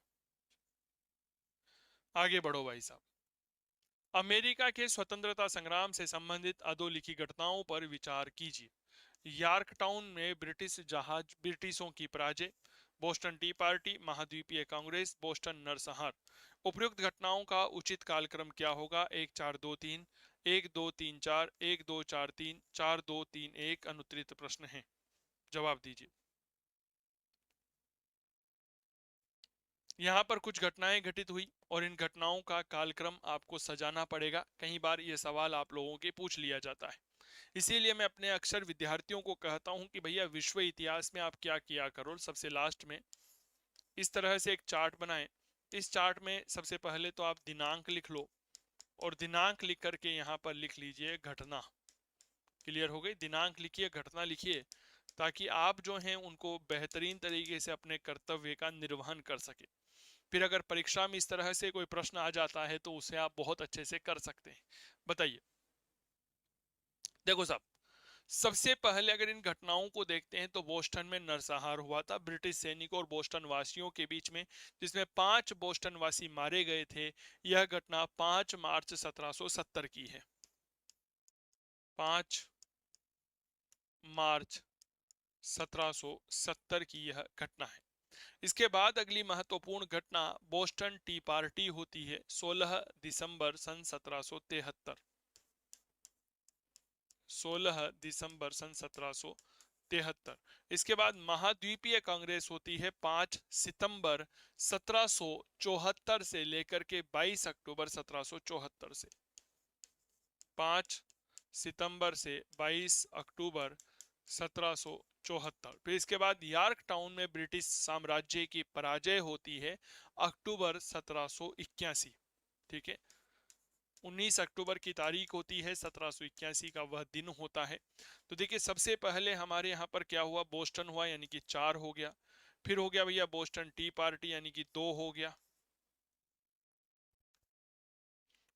आगे बढ़ो भाई साहब। अमेरिका के स्वतंत्रता संग्राम से संबंधित अधोलिखित घटनाओं पर विचार कीजिए। यॉर्कटाउन में ब्रिटिश जहाज ब्रिटिशों की पराजय, बोस्टन टी पार्टी, महाद्वीपीय कांग्रेस, बोस्टन नरसंहार। उपयुक्त घटनाओं का उचित कालक्रम क्या होगा? 1 4 2 3, 1 2 3 4, 1 2 4 3, 4 2 3 1। अनुत्तरित प्रश्न है, जवाब दीजिए। यहाँ पर कुछ घटनाएं घटित हुई और इन घटनाओं का कालक्रम आपको सजाना पड़ेगा। कई बार ये सवाल आप लोगों के पूछ लिया जाता है, इसीलिए मैं अपने अक्सर विद्यार्थियों को कहता हूं कि भैया विश्व इतिहास में आप क्या किया करो, सबसे लास्ट में इस तरह से एक चार्ट बनाएं। इस चार्ट में सबसे पहले तो आप दिनांक लिख लो और दिनांक लिख करके यहाँ पर लिख लीजिए घटना। क्लियर हो गई? दिनांक लिखिए, घटना लिखिए, ताकि आप जो हैं उनको बेहतरीन तरीके से अपने कर्तव्य का निर्वहन कर सके। फिर अगर परीक्षा में इस तरह से कोई प्रश्न आ जाता है तो उसे आप बहुत अच्छे से कर सकते हैं। बताइए। देखो साहब, सबसे पहले अगर इन घटनाओं को देखते हैं तो बोस्टन में नरसंहार हुआ था ब्रिटिश सैनिकों और बोस्टन वासियों के बीच में, जिसमें 5 बोस्टन वासी मारे गए थे। यह घटना 5 मार्च 1770 की है। 5 मार्च 1770 की यह घटना है। इसके बाद अगली महत्वपूर्ण घटना बोस्टन टी पार्टी होती है 16 दिसंबर सन 1773। 16 दिसंबर सन 1773। इसके बाद महाद्वीपीय कांग्रेस होती है 5 सितंबर 1774 से लेकर के 22 अक्टूबर 1774 से। 5 सितंबर से 22 अक्टूबर 1774। फिर इसके बाद यॉर्क टाउन में ब्रिटिश साम्राज्य की पराजय होती है अक्टूबर 1781। ठीक है, 19 अक्टूबर की तारीख होती है, 1781 का वह दिन होता है। तो देखिए सबसे पहले हमारे यहाँ पर क्या हुआ, बोस्टन हुआ यानी कि 4 हो गया। फिर हो गया भैया बोस्टन टी पार्टी यानी कि 2 हो गया।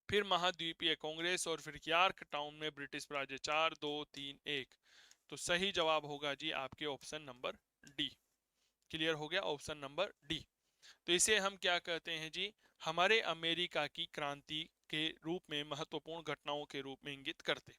फिर महाद्वीपीय कांग्रेस और फिर यॉर्क टाउन में ब्रिटिश पराजय। 4 2 3 1। तो सही जवाब होगा जी आपके ऑप्शन नंबर डी। क्लियर हो गया? Option number D. तो इसे हम क्या कहते हैं जी, हमारे अमेरिका की क्रांति के रूप में महत्वपूर्ण घटनाओं के रूप में इंगित करते।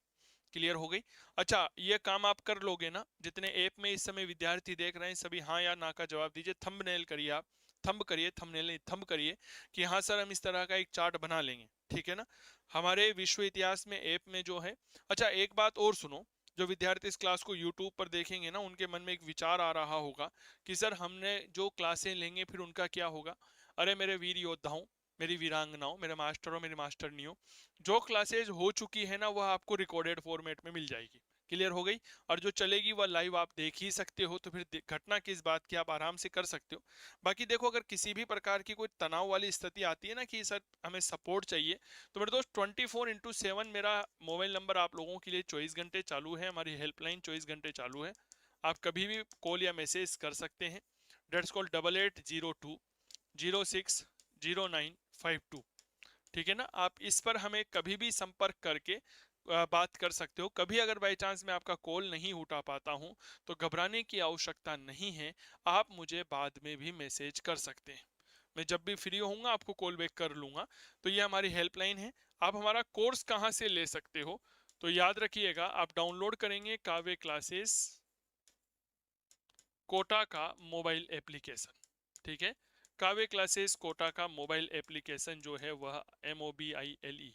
क्लियर हो गई? अच्छा, ये काम आप कर लोगे ना? जितने ऐप में इस समय विद्यार्थी देख रहे हैं सभी हाँ या ना का जवाब दीजिए। थंबनेल करिए, आप थंब करिए, थंबनेल नहीं थंब करिए कि हाँ सर हम इस तरह का एक चार्ट बना लेंगे। ठीक है ना? हमारे विश्व इतिहास में ऐप में जो है। अच्छा एक बात और सुनो, जो विद्यार्थी इस क्लास को यूट्यूब पर देखेंगे ना, उनके मन में एक विचार आ रहा होगा कि सर हमने जो क्लासें लेंगे फिर उनका क्या होगा। अरे मेरे वीर योद्धाओं, मेरी वीरांगनाओं, मेरे मास्टरों, मेरी मास्टरनियों, जो क्लासेज हो चुकी है ना वह आपको रिकॉर्डेड फॉर्मेट में मिल जाएगी। क्लियर हो गई? और जो चलेगी वह लाइव आप देख ही सकते हो, तो फिर घटना किस बात की आप आराम से कर सकते हो। बाकी देखो, अगर किसी भी प्रकार की कोई तनाव वाली स्थिति आती है ना कि सर हमें सपोर्ट चाहिए, तो मेरे दोस्त 24x7 मेरा मोबाइल नंबर आप लोगों के लिए 24 घंटे चालू है। हमारी हेल्पलाइन 24 घंटे चालू है। आप कभी भी कॉल या मैसेज कर सकते हैं। डेट्स कॉल 8802 060952। ठीक है ना? आप इस पर हमें कभी भी संपर्क करके बात कर सकते हो। कभी अगर बाई चांस मैं आपका कॉल नहीं उठा पाता हूं तो घबराने की आवश्यकता नहीं है, आप मुझे बाद में भी मैसेज कर सकते हैं। मैं जब भी फ्री होऊंगा आपको कॉल बैक कर लूंगा। तो ये हमारी हेल्पलाइन है। आप हमारा कोर्स कहाँ से ले सकते हो, तो याद रखिएगा, आप डाउनलोड करेंगे काव्य क्लासेस कोटा का मोबाइल एप्लीकेशन। ठीक है, काव्य क्लासेस कोटा का मोबाइल एप्लीकेशन जो है वह MOBILE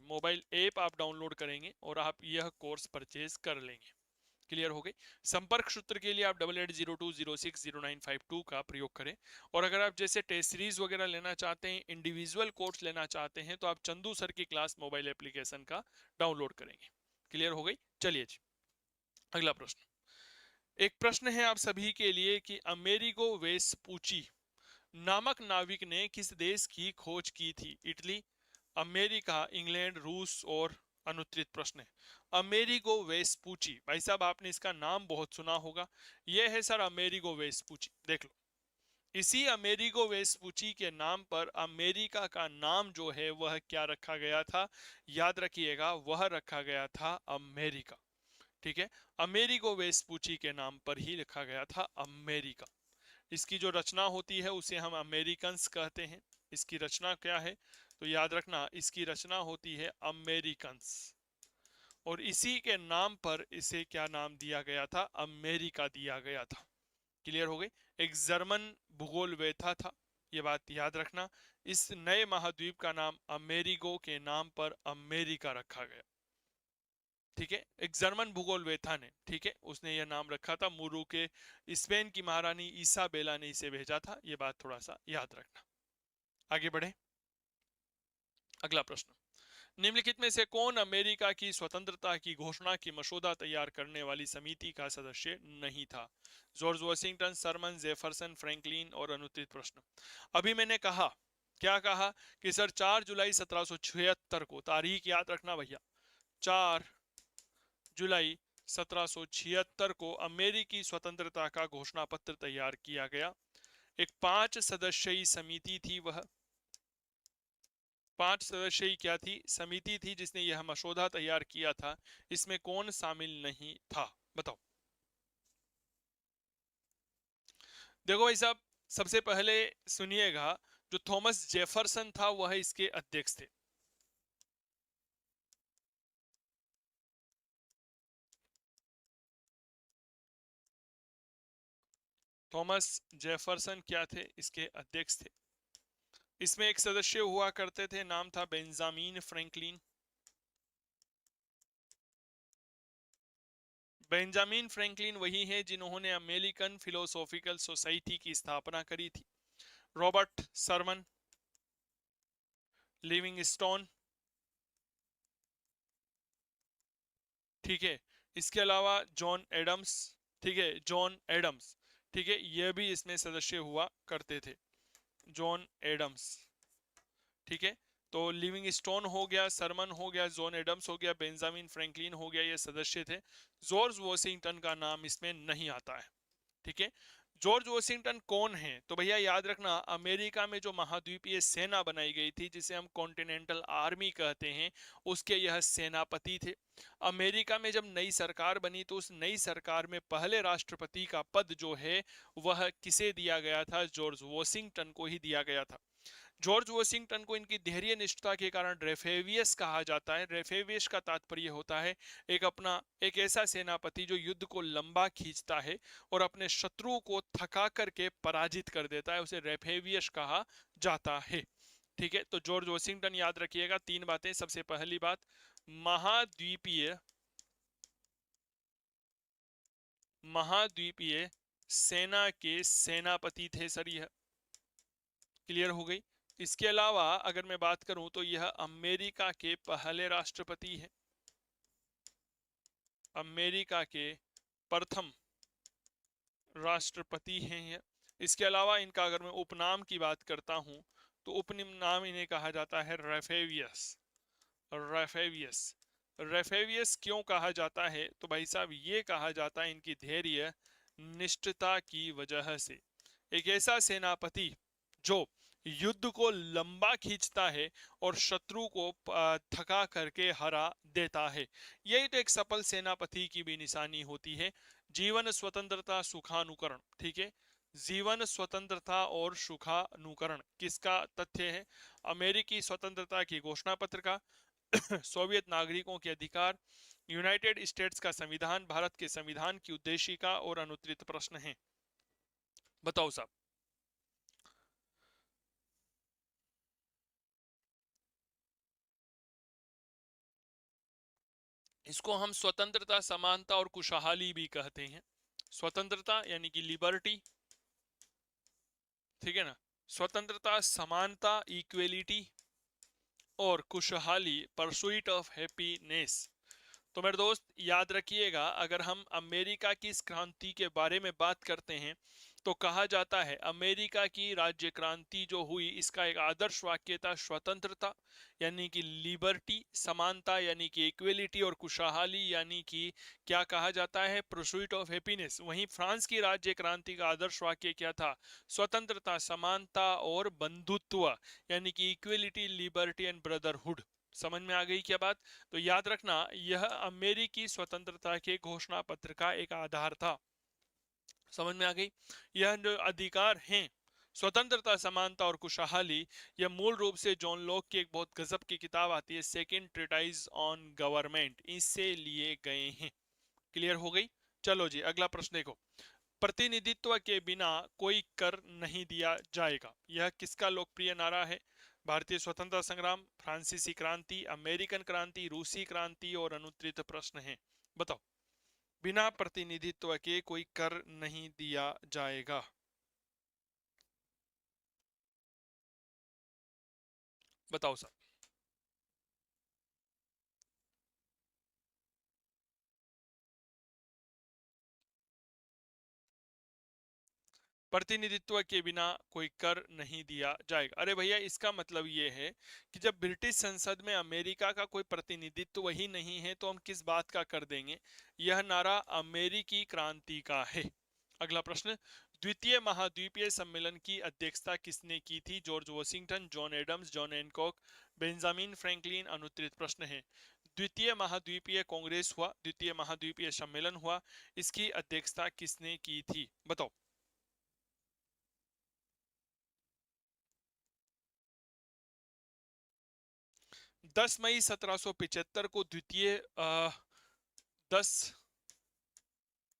मोबाइल ऐप आप डाउनलोड करेंगे और आप यह कोर्स परचेज कर लेंगे। क्लियर हो गई? संपर्क सूत्र के लिए आप 8802060952 का प्रयोग करें। और अगर आप जैसे टेस्ट सीरीज वगैरह लेना चाहते हैं, इंडिविजुअल कोर्स लेना चाहते हैं, तो आप चंदू सर की क्लास मोबाइल एप्लीकेशन का डाउनलोड करेंगे। क्लियर हो गई? चलिए जी, अगला प्रश्न। एक प्रश्न है आप सभी के लिए कि अमेरिगो वेस्पूची नामक नाविक ने किस देश की खोज की थी? इटली, अमेरिका, इंग्लैंड, रूस और अनुत्तरित प्रश्न है। अमेरिगो वेस्पूची, भाई साहब आपने इसका नाम बहुत सुना होगा। यह है सर अमेरिगो वेस्पूची। देख लो, इसी अमेरिगो वेस्पूची के नाम पर अमेरिका का नाम जो है वह क्या रखा गया था? याद रखिएगा, वह रखा गया था अमेरिका। ठीक है, अमेरिगो वेस्पूची के नाम पर ही लिखा गया था अमेरिका। इसकी जो रचना होती है उसे हम अमेरिकन्स कहते हैं। इसकी रचना क्या है, तो याद रखना इसकी रचना होती है अमेरिकन्स, और इसी के नाम पर इसे क्या नाम दिया गया था, अमेरिका दिया गया था। क्लियर हो गई। एक जर्मन भूगोलवेत्ता था, ये बात याद रखना। इस नए महाद्वीप का नाम अमेरिगो के नाम पर अमेरिका रखा गया। ठीक है, एक जर्मन भूगोलवेत्ता ने, ठीक है, उसने यह नाम रखा था। मुरू के स्पेन की महारानी इसाबेला ने इसे भेजा था। यह बात थोड़ा सा याद रखना। आगे बढ़े, अगला प्रश्न। निम्नलिखित में से कौन अमेरिका की स्वतंत्रता की घोषणा की मसौदा तैयार करने वाली समिति का सदस्य नहीं था? George Washington, Sherman, Jefferson, Franklin और अनुत्तरित प्रश्न। अभी मैंने कहा, क्या कहा कि सर 4 जुलाई 1776 को, तारीख याद रखना भैया, 4 जुलाई 1776 को अमेरिकी स्वतंत्रता का घोषणा पत्र तैयार किया गया। एक 5 सदस्यीय समिति थी, वह 5 सदस्यीय क्या थी, समिति थी जिसने यह मसौदा तैयार किया था। इसमें कौन शामिल नहीं था, बताओ। देखो भाई साहब, सबसे पहले सुनिएगा, जो थॉमस जेफरसन था वह इसके अध्यक्ष थे। थॉमस जेफरसन क्या थे, इसके अध्यक्ष थे। इसमें एक सदस्य हुआ करते थे, नाम था बेंजामिन फ्रैंकलिन। बेंजामिन फ्रैंकलिन वही है जिन्होंने अमेरिकन फिलोसॉफिकल सोसाइटी की स्थापना करी थी। रॉबर्ट सरमन, लिविंगस्टोन, ठीक है, इसके अलावा जॉन एडम्स, ठीक है, जॉन एडम्स, ठीक है, ये भी इसमें सदस्य हुआ करते थे, जॉन एडम्स। ठीक है, तो लिविंगस्टोन हो गया, सरमन हो गया, जॉन एडम्स हो गया, बेंजामिन फ्रैंकलिन हो गया, ये सदस्य थे। जॉर्ज वॉशिंगटन का नाम इसमें नहीं आता है। ठीक है, जॉर्ज वॉशिंगटन कौन है, तो भैया याद रखना, अमेरिका में जो महाद्वीपीय सेना बनाई गई थी जिसे हम कॉन्टिनेंटल आर्मी कहते हैं, उसके यह सेनापति थे। अमेरिका में जब नई सरकार बनी तो उस नई सरकार में पहले राष्ट्रपति का पद जो है वह किसे दिया गया था, जॉर्ज वॉशिंगटन को ही दिया गया था। जॉर्ज वॉशिंगटन को इनकी धैर्य निष्ठा के कारण रेफेवियस कहा जाता है। रेफेवियस का तात्पर्य होता है एक ऐसा सेनापति जो युद्ध को लंबा खींचता है और अपने शत्रु को थका करके पराजित कर देता है, उसे रेफेवियस कहा जाता है। ठीक है, तो जॉर्ज वॉशिंगटन याद रखिएगा। 3 बातें, सबसे पहली बात, महाद्वीपीय महाद्वीपीय सेना के सेनापति थे सर, यह क्लियर हो गई। इसके अलावा अगर मैं बात करूं तो यह अमेरिका के पहले राष्ट्रपति हैं, अमेरिका के प्रथम राष्ट्रपति हैं यह। इसके अलावा इनका अगर मैं उपनाम की बात करता हूं तो उपनाम इन्हें कहा जाता है रेफेवियस। रेफेवियस, रेफेवियस क्यों कहा जाता है, तो भाई साहब ये कहा जाता है इनकी धैर्य निष्ठता की वजह से। एक ऐसा सेनापति जो युद्ध को लंबा खींचता है और शत्रु को थका करके हरा देता है, यही तो एक सफल सेनापति की भी निशानी होती है। जीवन, स्वतंत्रता, सुखानुकरण, ठीक है, जीवन, स्वतंत्रता और सुखानुकरण किसका तथ्य है, अमेरिकी स्वतंत्रता की घोषणा पत्र का, सोवियत नागरिकों के अधिकार, यूनाइटेड स्टेट्स का संविधान, भारत के संविधान की उद्देशिका और अनुत्तरित प्रश्न है। बताओ साहब। इसको हम स्वतंत्रता, समानता और खुशहाली भी कहते हैं। स्वतंत्रता यानी कि लिबर्टी, ठीक है ना, स्वतंत्रता, समानता, इक्वेलिटी, और खुशहाली, परसुइट ऑफ हैप्पीनेस। तो मेरे दोस्त याद रखिएगा, अगर हम अमेरिका की इस क्रांति के बारे में बात करते हैं तो कहा जाता है अमेरिका की राज्य क्रांति जो हुई इसका एक आदर्श वाक्य था स्वतंत्रता यानी कि लिबर्टी, समानता यानी कि इक्वेलिटी, और खुशहाली यानी कि क्या कहा जाता है, परसुइट ऑफ हैप्पीनेस। वहीं फ्रांस की राज्य क्रांति का आदर्श वाक्य क्या था, स्वतंत्रता, समानता और बंधुत्व यानी कि इक्वेलिटी, लिबर्टी एंड ब्रदरहुड। समझ में आ गई क्या बात? तो याद रखना यह अमेरिकी स्वतंत्रता के घोषणा पत्र का एक आधार था। समझ में आ गई? यह जो अधिकार हैं, स्वतंत्रता, समानता और खुशहाली, यह मूल रूप से जॉन लॉक की एक बहुत गजब की किताब आती है, सेकेंड ट्रीटाइज ऑन गवर्नमेंट, इससे लिए गए हैं। क्लियर हो गई? चलो जी अगला प्रश्न देखो। प्रतिनिधित्व के बिना कोई कर नहीं दिया जाएगा, यह किसका लोकप्रिय नारा है? भारतीय स्वतंत्रता संग्राम, फ्रांसीसी क्रांति, अमेरिकन क्रांति, रूसी क्रांति और अनुत्तरित प्रश्न है। बताओ। बिना प्रतिनिधित्व के कोई कर नहीं दिया जाएगा। बताओ सर। प्रतिनिधित्व के बिना कोई कर नहीं दिया जाएगा, अरे भैया इसका मतलब ये है कि जब ब्रिटिश संसद में अमेरिका का कोई प्रतिनिधित्व ही नहीं है तो हम किस बात का कर देंगे? यह नारा अमेरिकी क्रांति का है। अगला प्रश्न। द्वितीय महाद्वीपीय सम्मेलन की अध्यक्षता किसने की थी? George Washington, John Adams, John Hancock, Benjamin Franklin. अनुत्तरित प्रश्न है। द्वितीय महाद्वीपीय कांग्रेस हुआ, द्वितीय महाद्वीपीय सम्मेलन हुआ, इसकी अध्यक्षता किसने की थी? बताओ। 10 मई 1775 को द्वितीय 10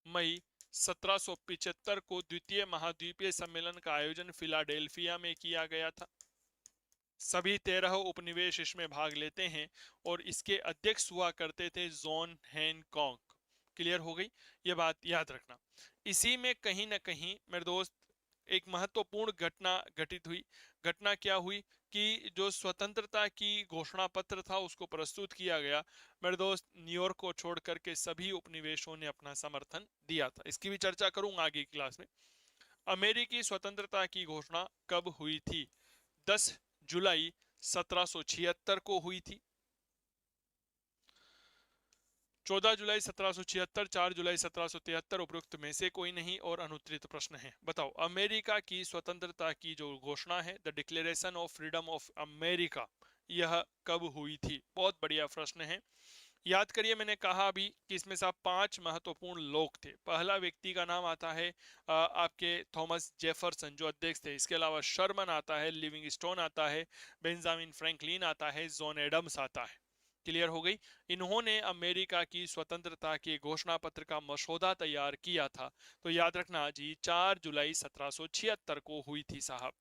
मई 1775 को द्वितीय महाद्वीपीय सम्मेलन का आयोजन फिलाडेल्फिया में किया गया था। सभी 13 उपनिवेश इसमें भाग लेते हैं और इसके अध्यक्ष हुआ करते थे जॉन हैनकॉक। क्लियर हो गई ये बात? याद रखना इसी में कहीं ना कहीं मेरे दोस्त एक महत्वपूर्ण घटना घटित हुई। घटना क्या हुई कि जो स्वतंत्रता की घोषणा पत्र था उसको प्रस्तुत किया गया। मेरे दोस्त न्यूयॉर्क को छोड़ करके सभी उपनिवेशों ने अपना समर्थन दिया था। इसकी भी चर्चा करूंगा आगे की क्लास में। अमेरिकी स्वतंत्रता की घोषणा कब हुई थी? 10 जुलाई 1776 को हुई थी। 14 जुलाई 1776, 4 जुलाई 1773, उपयुक्त में से कोई नहीं और अनुत्तरित प्रश्न है। बताओ। अमेरिका की स्वतंत्रता की जो घोषणा है, the declaration of freedom of America, यह कब हुई थी? बहुत बढ़िया प्रश्न है। याद करिए मैंने कहा अभी कि इसमें से 5 महत्वपूर्ण लोग थे। पहला व्यक्ति का नाम आता है आपके थॉमस जेफरसन जो अध्यक्ष थे। इसके अलावा शर्मन आता है, लिविंगस्टोन आता है, बेंजामिन फ्रैंकलिन आता है, जॉन एडम्स आता है। क्लियर हो गई? इन्होंने अमेरिका की स्वतंत्रता के घोषणा पत्र का मसौदा तैयार किया था। तो याद रखना जी 4 जुलाई 1776 को हुई थी साहब।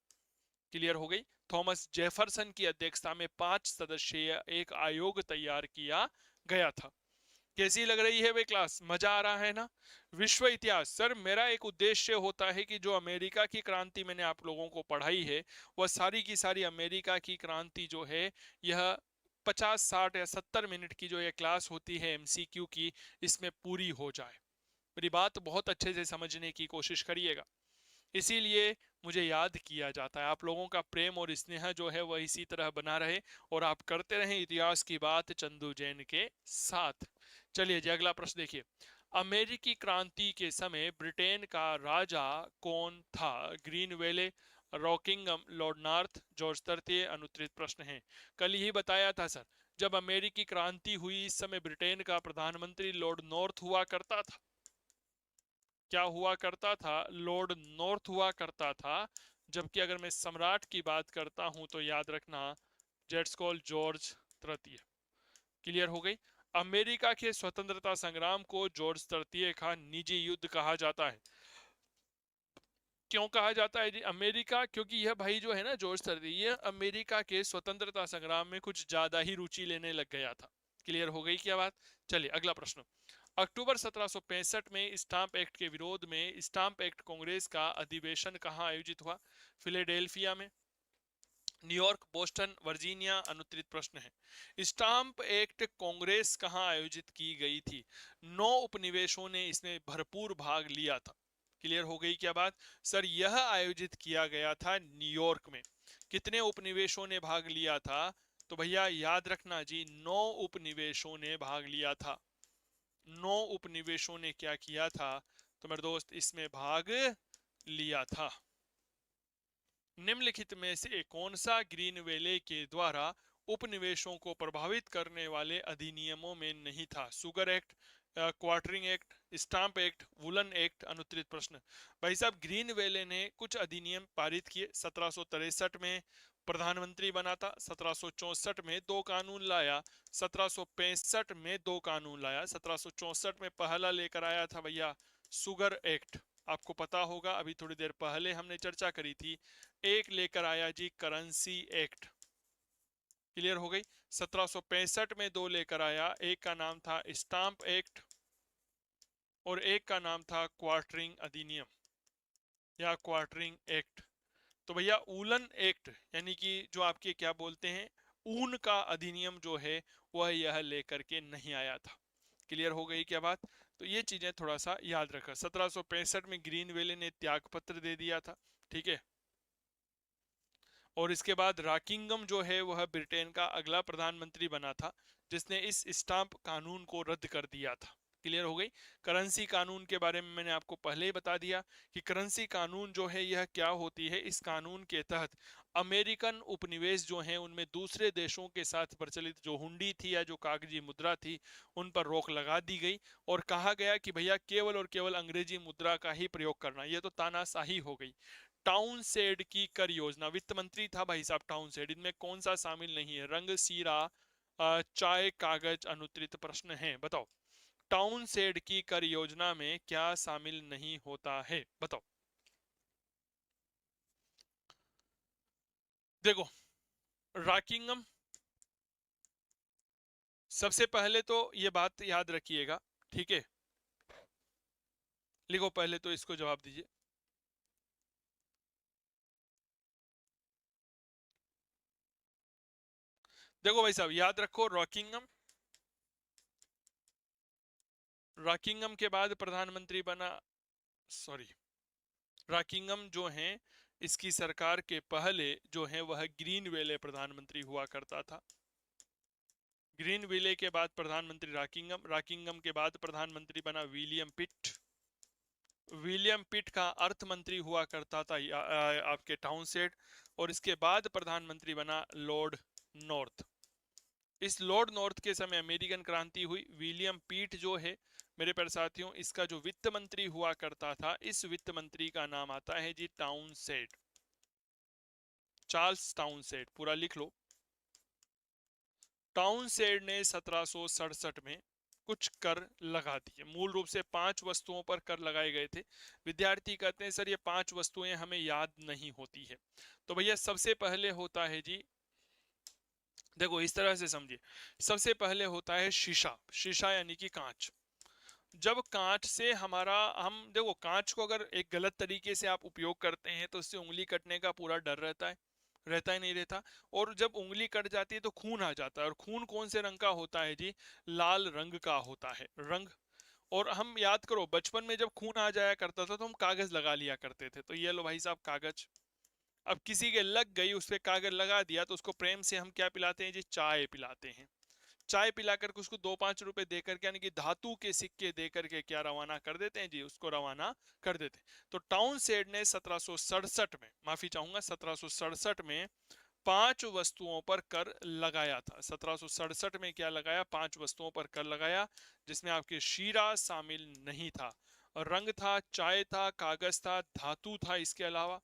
क्लियर हो गई? थॉमस जेफरसन की अध्यक्षता में 5 सदस्यीय एक आयोग तैयार किया गया था। कैसी लग रही है वे क्लास? मजा आ रहा है ना? विश्व इतिहास सर, मेरा एक उद्देश्य होता है कि जो अमेरिका की क्रांति मैंने आप लोगों को पढ़ाई है वह सारी की सारी अमेरिका की क्रांति जो है यह 50, 60 या 70 मिनट की जो ये क्लास होती है एमसीक्यू की, इसमें पूरी हो जाए। मेरी बात बहुत अच्छे से समझने की कोशिश करिएगा। इसीलिए मुझे याद किया जाता है। आप लोगों का प्रेम और स्नेह जो है वह इसी तरह बना रहे और आप करते रहें इतिहास की बात चंदू जैन के साथ। चलिए जी अगला प्रश्न देखिए। अमेरिकी क्रांति के समय ब्रिटेन का राजा कौन था? ग्रीनवेले, रॉकिंगम, लॉर्ड नॉर्थ, जॉर्ज तृतीय। अनुत्तरित प्रश्न है। कल ही बताया था सर, जब अमेरिकी क्रांति हुई इस समय ब्रिटेन का प्रधानमंत्री लॉर्ड नॉर्थ हुआ करता था। क्या हुआ करता था? लॉर्ड नॉर्थ हुआ करता था। जबकि अगर मैं सम्राट की बात करता हूं तो याद रखना जेट्स कॉल जॉर्ज तृतीय। क्लियर हो गई? अमेरिका के स्वतंत्रता संग्राम को जॉर्ज तृतीय का निजी युद्ध कहा जाता है। क्यों कहा जाता है जी अमेरिका? क्योंकि यह भाई जो है ना जॉर्ज तृतीय, यह अमेरिका के स्वतंत्रता संग्राम में कुछ ज्यादा ही रुचि लेने लग गया था। क्लियर हो गई क्या बात? चलिए अगला प्रश्न। अक्टूबर 1765 में स्टाम्प एक्ट के विरोध में स्टाम्प एक्ट कांग्रेस का अधिवेशन कहां आयोजित हुआ? फिलाडेल्फिया में, न्यूयॉर्क, बोस्टन, वर्जीनिया। अनुत्तरित प्रश्न है। स्टाम्प एक्ट कांग्रेस कहां आयोजित की गई थी? 9 उपनिवेशों ने इसमें भरपूर भाग लिया था। क्लियर हो गई क्या बात? सर यह आयोजित किया गया था न्यूयॉर्क में। कितने उपनिवेशों ने भाग लिया था? तो भैया याद रखना जी 9 उपनिवेशों ने भाग लिया था। 9 उपनिवेशों ने क्या किया था? तो मेरे दोस्त इसमें भाग लिया था। निम्नलिखित में से कौन सा ग्रीनवेले के द्वारा उपनिवेशों को प्रभावित करने वाले अधिनियमों में नहीं था। Sugar Act, Quartering Act, Stamp Act, Woollen Act. अनुत्तरित प्रश्न। भाई साहब, ग्रीन वेले ने कुछ अधिनियम पारित किए। 1763 में प्रधानमंत्री बना था। 1764 में 2 कानून लाया। 1765 में 2 कानून लाया। 1764 में पहला लेकर आया था भैया शुगर एक्ट। आपको पता होगा, अभी थोड़ी देर पहले हमने चर्चा करी थी। एक लेकर आया जी करेंसी एक्ट। क्लियर हो गई। 1765 में 2 लेकर आया। एक का नाम था स्टाम्प एक्ट और एक का नाम था क्वार्टरिंग अधिनियम या क्वार्टरिंग एक्ट। तो भैया वूलन एक्ट यानी कि जो आपके क्या बोलते हैं ऊन का अधिनियम जो है वह यह लेकर के नहीं आया था। क्लियर हो गई क्या बात? तो ये चीजें थोड़ा सा याद रखा। 1765 में ग्रीन वेले ने त्यागपत्र दे दिया था। ठीक है। और इसके बाद रॉकिंगम जो है वह ब्रिटेन का अगला प्रधानमंत्री बना था जिसने इस स्टाम्प कानून को रद्द कर दिया था। क्लियर हो गई। करेंसी कानून के बारे में मैंने आपको पहले ही बता दिया कि करेंसी कानून जो है यह क्या होती है। इस कानून के तहत अमेरिकन उपनिवेश जो हैं उनमें दूसरे देशों के साथ प्रचलित जो हुंडी थी या जो कागजी मुद्रा थी उन पर रोक लगा दी गई और कहा गया कि भैया केवल और केवल अंग्रेजी मुद्रा का ही प्रयोग करना। यह तो तानाशाही हो गई। टाउन सेड की कर योजना, वित्त मंत्री था भाई साहब टाउन सेड। इनमें कौन सा शामिल नहीं है? रंग, सीरा, चाय, कागज। अनुत्तरित प्रश्न है, बताओ टाउन सेड की कर योजना में क्या शामिल नहीं होता है? बताओ। देखो, रॉकिंगम, सबसे पहले तो ये बात याद रखिएगा। ठीक है, लिखो पहले तो इसको जवाब दीजिए। देखो भाई साहब, याद रखो रॉकिंगम, रॉकिंगम के बाद प्रधानमंत्री बना, सॉरी, रॉकिंगम जो है इसकी सरकार के पहले जो है वह ग्रीन वेले प्रधानमंत्री हुआ करता था। ग्रीन वेले के बाद प्रधानमंत्री रॉकिंगम, रॉकिंगम के बाद प्रधानमंत्री बना विलियम पिट। विलियम पिट का अर्थ मंत्री हुआ करता था आपके टाउनसेट। और इसके बाद प्रधानमंत्री बना लॉर्ड नॉर्थ। इस लॉर्ड नॉर्थ के समय अमेरिकन क्रांति हुई। विलियम पीट जो है मेरे प्यारे साथियों, इसका जो वित्त मंत्री हुआ करता था, इस वित्त मंत्री का नाम आता है जी टाउनसेट, चार्ल्स टाउनसेट। पूरा लिख लो। टाउनसेट ने 1767 में कुछ कर लगा दिए। मूल रूप से 5 वस्तुओं पर कर लगाए गए थे। विद्यार्थी कहते हैं सर ये 5 वस्तुएं हमें याद नहीं होती है। तो भैया सबसे पहले होता है जी, देखो इस तरह से समझिए, सबसे पहले होता है शीशा। शीशा यानी कि कांच। जब कांच से हमारा, हम देखो कांच को अगर एक गलत तरीके से आप उपयोग करते हैं तो उससे उंगली कटने का पूरा डर रहता है, रहता ही नहीं रहता। और जब उंगली कट जाती है तो खून आ जाता है। और खून कौन से रंग का होता है जी? लाल रंग का होता है रंग। और हम याद करो बचपन में जब खून आ जाया करता था तो हम कागज लगा लिया करते थे। तो ये लो भाई साहब कागज। अब किसी के लग गई, उस पर कागज लगा दिया, तो उसको प्रेम से हम क्या पिलाते हैं जी? चाय पिलाते हैं। चाय पिलाकर के उसको 2-5 रुपए देकर के यानी कि धातु के सिक्के देकर के क्या रवाना कर देते हैं जी? उसको रवाना कर देते हैं। तो टाउनसेट ने 1767 में, माफी चाहूंगा 1767 में 5 वस्तुओं पर कर लगाया था। 1767 में क्या लगाया? 5 वस्तुओं पर कर लगाया, जिसमें आपके शीरा शामिल नहीं था। और रंग था, चाय था, कागज था, धातु था। इसके अलावा,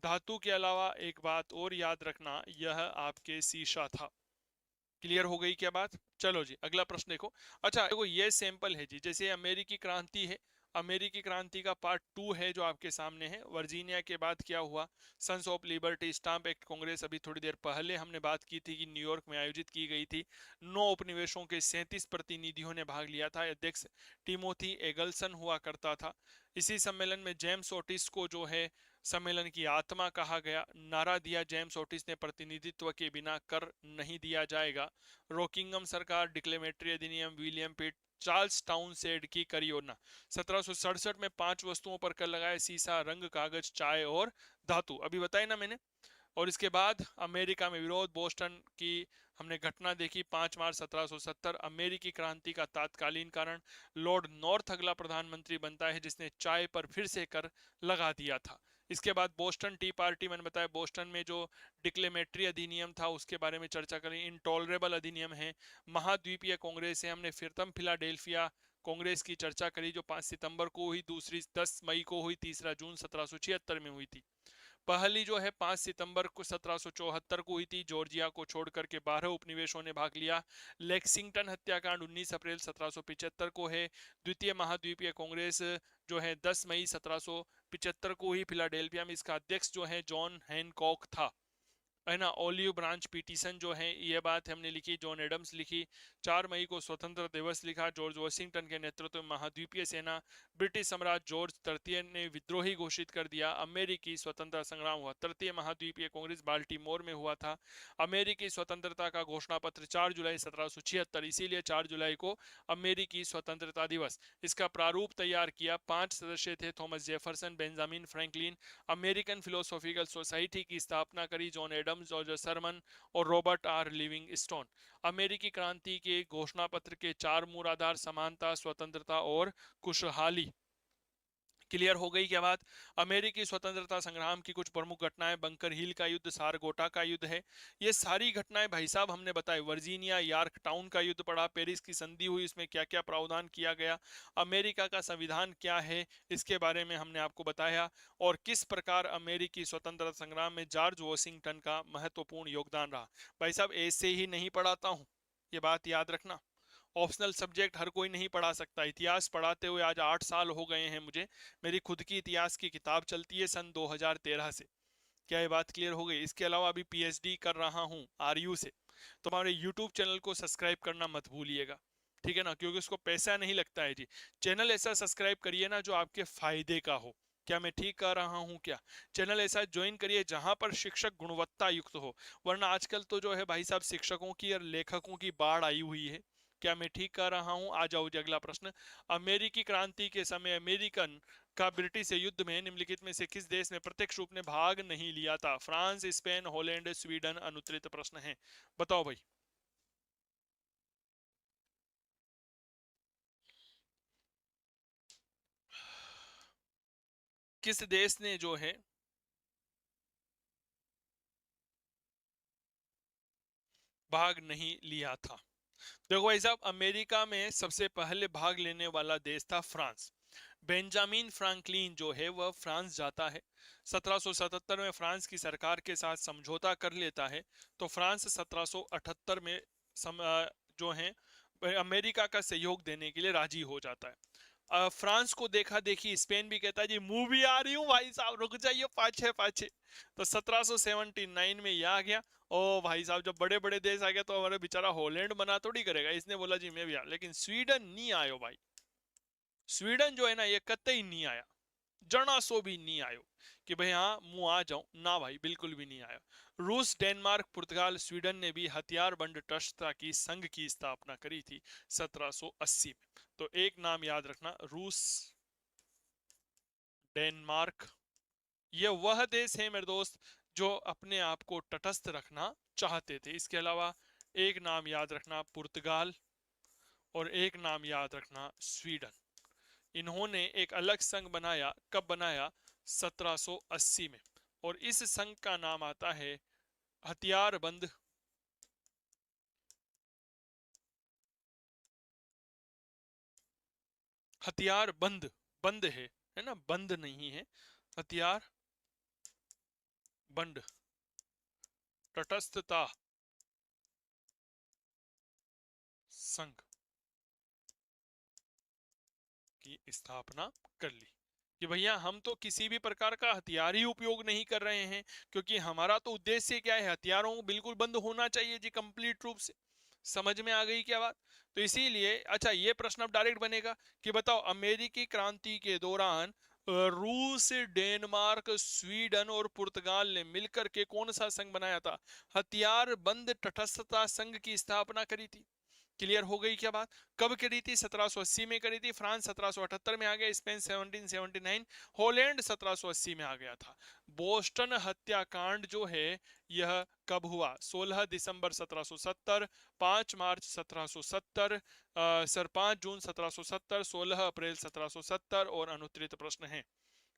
धातु के अलावा एक बात और याद रखना, यह आपके शीशा था। क्लियर हो गई क्या बात? चलो जी अगला प्रश्न देखो। अच्छा देखो ये सैंपल है जी, जैसे अमेरिकी क्रांति है, अमेरिकी क्रांति का पार्ट 2 है जो आपके सामने है। वर्जीनिया के बाद क्या हुआ? Sons of Liberty, Stamp Act Congress. अभी थोड़ी देर पहले हमने बात की थी कि न्यूयॉर्क में आयोजित की गई थी। 9 उपनिवेशों के 37 प्रतिनिधियों ने भाग लिया था। अध्यक्ष टिमोथी एगल्सन हुआ करता था। इसी सम्मेलन में जेम्स ओटिस को जो है सम्मेलन की आत्मा कहा गया। नारा दिया जेम्स ओटिस ने, प्रतिनिधित्व के बिना कर नहीं दिया जाएगा। रोकिंगम सरकार, डिक्लेमेटरी अधिनियम, विलियम पिट, चार्ल्स टाउनसेट की कर योजना। 1767 में 5 वस्तुओं पर कर लगाए, सीसा, रंग, कागज, चाय और धातु। अभी बताए ना मैंने। और इसके बाद अमेरिका में विरोध, बोस्टन की हमने घटना देखी 5 मार्च 1770। अमेरिकी क्रांति का तात्कालीन कारण, लॉर्ड नॉर्थ अगला प्रधानमंत्री बनता है जिसने चाय पर फिर से कर लगा दिया था। इसके बाद बोस्टन टी पार्टी, मैंने बताया बोस्टन में जो डिक्लेमेटरी अधिनियम था उसके बारे में चर्चा करी। इंटॉलरेबल अधिनियम है। महाद्वीपीय कांग्रेस है, हमने फिरतम फिलाडेल्फिया कांग्रेस की चर्चा करी जो 5 सितंबर को हुई, दूसरी 10 मई को हुई, तीसरा जून 1776 में हुई थी। पहली जो है 5 सितंबर को 1774 को हुई थी, जॉर्जिया को छोड़ करके 12 उपनिवेशों ने भाग लिया। लेक्सिंगटन हत्याकांड 19 अप्रैल 1775 को है। द्वितीय महाद्वीपीय कांग्रेस जो है 10 मई 1775 को हुई फिलाडेल्फिया में। इसका अध्यक्ष जो है जॉन हैनकॉक था, है ना। ओलिव ब्रांच पिटीशन जो है ये बात हमने लिखी, जॉन एडम्स लिखी। 4 मई को स्वतंत्र दिवस लिखा, जॉर्ज वॉशिंगटन के नेतृत्व में महाद्वीपीय सेना। ब्रिटिश सम्राट जॉर्ज तृतीय ने विद्रोही घोषित कर दिया। अमेरिकी स्वतंत्रता संग्राम हुआ। तृतीय महाद्वीपीय कांग्रेस बाल्टीमोर में हुआ था। अमेरिकी स्वतंत्रता का घोषणा पत्र 4 जुलाई 1776, इसीलिए 4 जुलाई को अमेरिकी स्वतंत्रता दिवस। इसका प्रारूप तैयार किया 5 सदस्य थे, Thomas Jefferson, Benjamin Franklin. American philosophical society की स्थापना करी जॉन एडम्स, जॉर्ज सरमन और रॉबर्ट आर लिविंगस्टोन। अमेरिकी क्रांति के घोषणा पत्र के 4 मूल आधार समानता, स्वतंत्रता और खुशहाली। क्लियर हो गई क्या बात। अमेरिकी स्वतंत्रता संग्राम की कुछ प्रमुख घटनाएं, बंकर हिल का युद्ध, सारगोटा का युद्ध है। ये सारी घटनाएं भाई साहब हमने बताई। वर्जीनिया यॉर्क टाउन का युद्ध पड़ा, पेरिस की संधि हुई, इसमें क्या क्या प्रावधान किया गया, अमेरिका का संविधान क्या है इसके बारे में हमने आपको बताया, और किस प्रकार अमेरिकी स्वतंत्रता संग्राम में जॉर्ज वॉशिंगटन का महत्वपूर्ण योगदान रहा। भाई साहब ऐसे ही नहीं पढ़ाता हूं, ये बात याद रखना। ऑप्शनल सब्जेक्ट हर कोई नहीं पढ़ा सकता। इतिहास पढ़ाते हुए आज 8 साल हो गए हैं मुझे। मेरी खुद की इतिहास की किताब चलती है सन 2013 से। क्या ये बात क्लियर हो गई। इसके अलावा अभी पीएचडी कर रहा हूँ आरयू से। तो हमारे यूट्यूब चैनल को सब्सक्राइब करना मत भूलिएगा, ठीक है ना, क्योंकि उसको पैसा नहीं लगता है जी। चैनल ऐसा सब्सक्राइब करिए ना जो आपके फायदे का हो। क्या मैं ठीक कर रहा हूं क्या। चैनल ऐसा ज्वाइन करिए जहां पर शिक्षक गुणवत्ता युक्त हो, वरना आजकल तो जो है भाई साहब शिक्षकों की और लेखकों की बाढ़ आई हुई है। क्या मैं ठीक कर रहा हूं। आ जाओ जी अगला प्रश्न। अमेरिकी क्रांति के समय अमेरिकन का ब्रिटिश से युद्ध में निम्नलिखित में से किस देश ने प्रत्यक्ष रूप में भाग नहीं लिया था। France, Spain, Holland, Sweden. अनुत्तरित प्रश्न है, बताओ भाई। किस देश ने जो है भाग नहीं लिया था। देखो भाई साहब, अमेरिका में सबसे पहले भाग लेने वाला देश था फ्रांस। बेंजामिन फ्रैंकलिन जो है वह फ्रांस जाता है। 1777 में फ्रांस की सरकार के साथ समझौता कर लेता है, तो फ्रांस 1778 में जो है अमेरिका का सहयोग देने के लिए राजी हो जाता है। फ्रांस को देखा देखी स्पेन भी कहता है जी मूवी आ रही हूँ भाई साहब, रुक जाइए पाछे पाछे। तो 1779 में ये आ गया। ओ भाई साहब, जब बड़े बड़े देश आ गया तो हमारे बेचारा हॉलैंड मना थोड़ी करेगा, इसने बोला जी मैं भी आ, लेकिन स्वीडन नहीं आयो भाई। स्वीडन जो है ना ये कतई नहीं आया, जरा सो भी नहीं आयो कि भाई हाँ मुंह आ जाऊं ना, भाई बिल्कुल भी नहीं आया। रूस, डेनमार्क, पुर्तगाल, स्वीडन ने भी हथियार बंद तटस्थता की संघ की स्थापना करी थी 1780 में। तो एक नाम याद रखना, रूस, डेनमार्क। ये वह देश है मेरे दोस्त जो अपने आप को तटस्थ रखना चाहते थे। इसके अलावा एक नाम याद रखना पुर्तगाल, और एक नाम याद रखना स्वीडन। इन्होंने एक अलग संघ बनाया, कब बनाया, 1780 में, और इस संघ का नाम आता है हथियारबंद हथियार बंद, बंद है ना, बंद नहीं है, हथियार बंद तटस्थता संघ की स्थापना कर ली कि भैया हम तो किसी भी प्रकार का हथियार ही उपयोग नहीं कर रहे हैं, क्योंकि हमारा तो उद्देश्य क्या है, हथियारों को बिल्कुल बंद होना चाहिए जी, कंप्लीट रूप से। समझ में आ गई क्या बात। तो इसीलिए अच्छा ये प्रश्न अब डायरेक्ट बनेगा कि बताओ अमेरिकी क्रांति के दौरान रूस, डेनमार्क, स्वीडन और पुर्तगाल ने मिलकर के कौन सा संघ बनाया था, हथियार बंद तटस्थता संघ की स्थापना करी थी। क्लियर हो गई क्या बात। कब करी थी, 1780 में करी थी। फ्रांस 1778 में आ गया, स्पेन 1779, हॉलैंड 1780 में आ गया था। बोस्टन हत्याकांड जो है यह कब हुआ, 16 दिसंबर 1770, 5 मार्च 1770, 5 जून 1770, 16 अप्रैल 1770, और अनुत्तरित प्रश्न है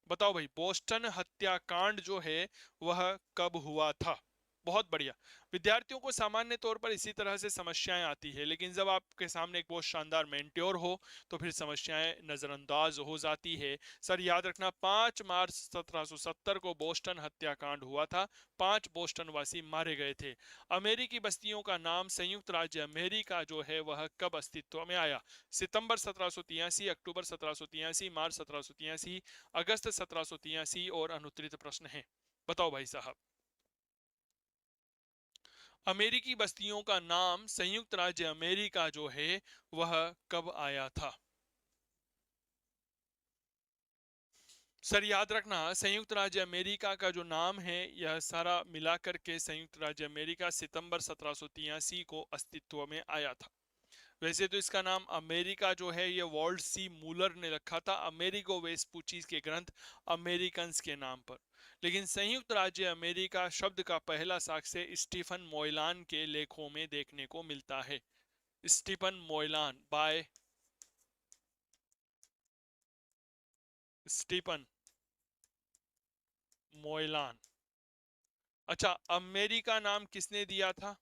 बताओ भाई, बोस्टन हत्याकांड जो है वह कब हुआ था? बहुत बढ़िया। विद्यार्थियों को सामान्य तौर पर इसी तरह से समस्याएं आती है, लेकिन जब आपके सामने एक बहुत शानदार मेंट्योर हो तो फिर समस्याएं नजरअंदाज हो जाती है। सर याद रखना, 5 मार्च 1770 को बोस्टन हत्याकांड हुआ था। 5 बोस्टन वासी मारे गए थे। अमेरिकी बस्तियों का नाम संयुक्त राज्य अमेरिका जो है वह कब अस्तित्व में आया? सितंबर 1783, अक्टूबर 1783, मार्च 1783, अगस्त 1783 और अनुत्तरित प्रश्न है। बताओ भाई साहब। अमेरिकी बस्तियों का नाम संयुक्त राज्य अमेरिका जो है वह कब आया था? सर याद रखना, संयुक्त राज्य अमेरिका का जो नाम है यह सारा मिलाकर के संयुक्त राज्य अमेरिका सितंबर 1783 को अस्तित्व में आया था। वैसे तो इसका नाम अमेरिका जो है ये वॉल्ट सी मूलर ने रखा था, अमेरिगो वेस्पुची के ग्रंथ अमेरिकन्स के नाम पर। लेकिन संयुक्त राज्य अमेरिका शब्द का पहला साक्ष्य स्टीफन मोयलान के लेखों में देखने को मिलता है। Stephen Moylan, by Stephen Moylan. अच्छा, अमेरिका नाम किसने दिया था?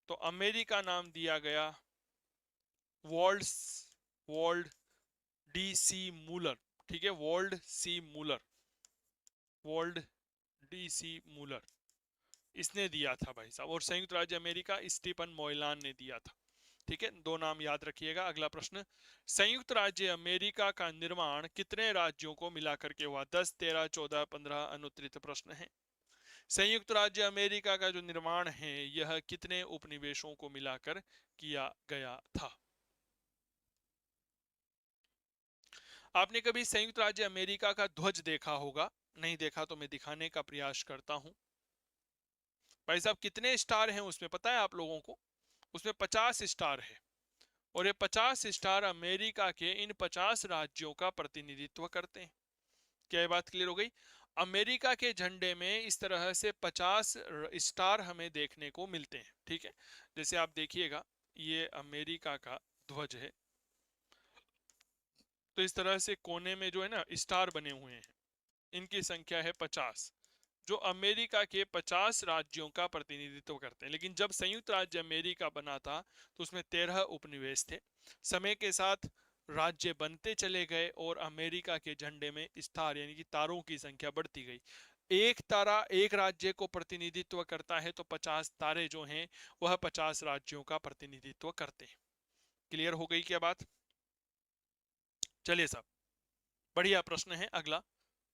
तो अमेरिका नाम दिया गया Wald Waldseemuller. ठीक है, Waldseemuller, Waldseemuller इसने दिया था भाई साहब। और संयुक्त राज्य अमेरिका स्टीफन मोयलान ने दिया था। ठीक है, दो नाम याद रखिएगा। अगला प्रश्न, संयुक्त राज्य अमेरिका का निर्माण कितने राज्यों को मिलाकर के हुआ? 10, 13, 14, 15 अनुत्तरित प्रश्न है। संयुक्त राज्य अमेरिका का जो निर्माण है यह कितने उपनिवेशों को मिलाकर किया गया था? आपने कभी संयुक्त राज्य अमेरिका का ध्वज देखा होगा, नहीं देखा तो मैं दिखाने का प्रयास करता हूं। भाई साहब, कितने स्टार हैं उसमें पता है आप लोगों को? उसमें 50 स्टार है। और ये 50 स्टार अमेरिका के इन 50 राज्यों का प्रतिनिधित्व करते हैं। क्या ये बात क्लियर हो गई? अमेरिका के झंडे में इस तरह से 50 स्टार हमें देखने को मिलते हैं। ठीक है, जैसे आप देखिएगा, ये अमेरिका का ध्वज है, तो इस तरह से कोने में जो है ना स्टार बने हुए हैं, इनकी संख्या है 50, जो अमेरिका के 50 राज्यों का प्रतिनिधित्व करते हैं। लेकिन जब संयुक्त राज्य अमेरिका बना था तो उसमें 13 उपनिवेश थे। समय के साथ राज्य बनते चले गए और अमेरिका के झंडे में स्टार यानी कि तारों की संख्या बढ़ती गई। एक तारा एक राज्य को प्रतिनिधित्व करता है, तो 50 तारे जो हैं वह 50 राज्यों का प्रतिनिधित्व करते हैं। क्लियर हो गई क्या बात? चलिए साहब, बढ़िया प्रश्न है अगला।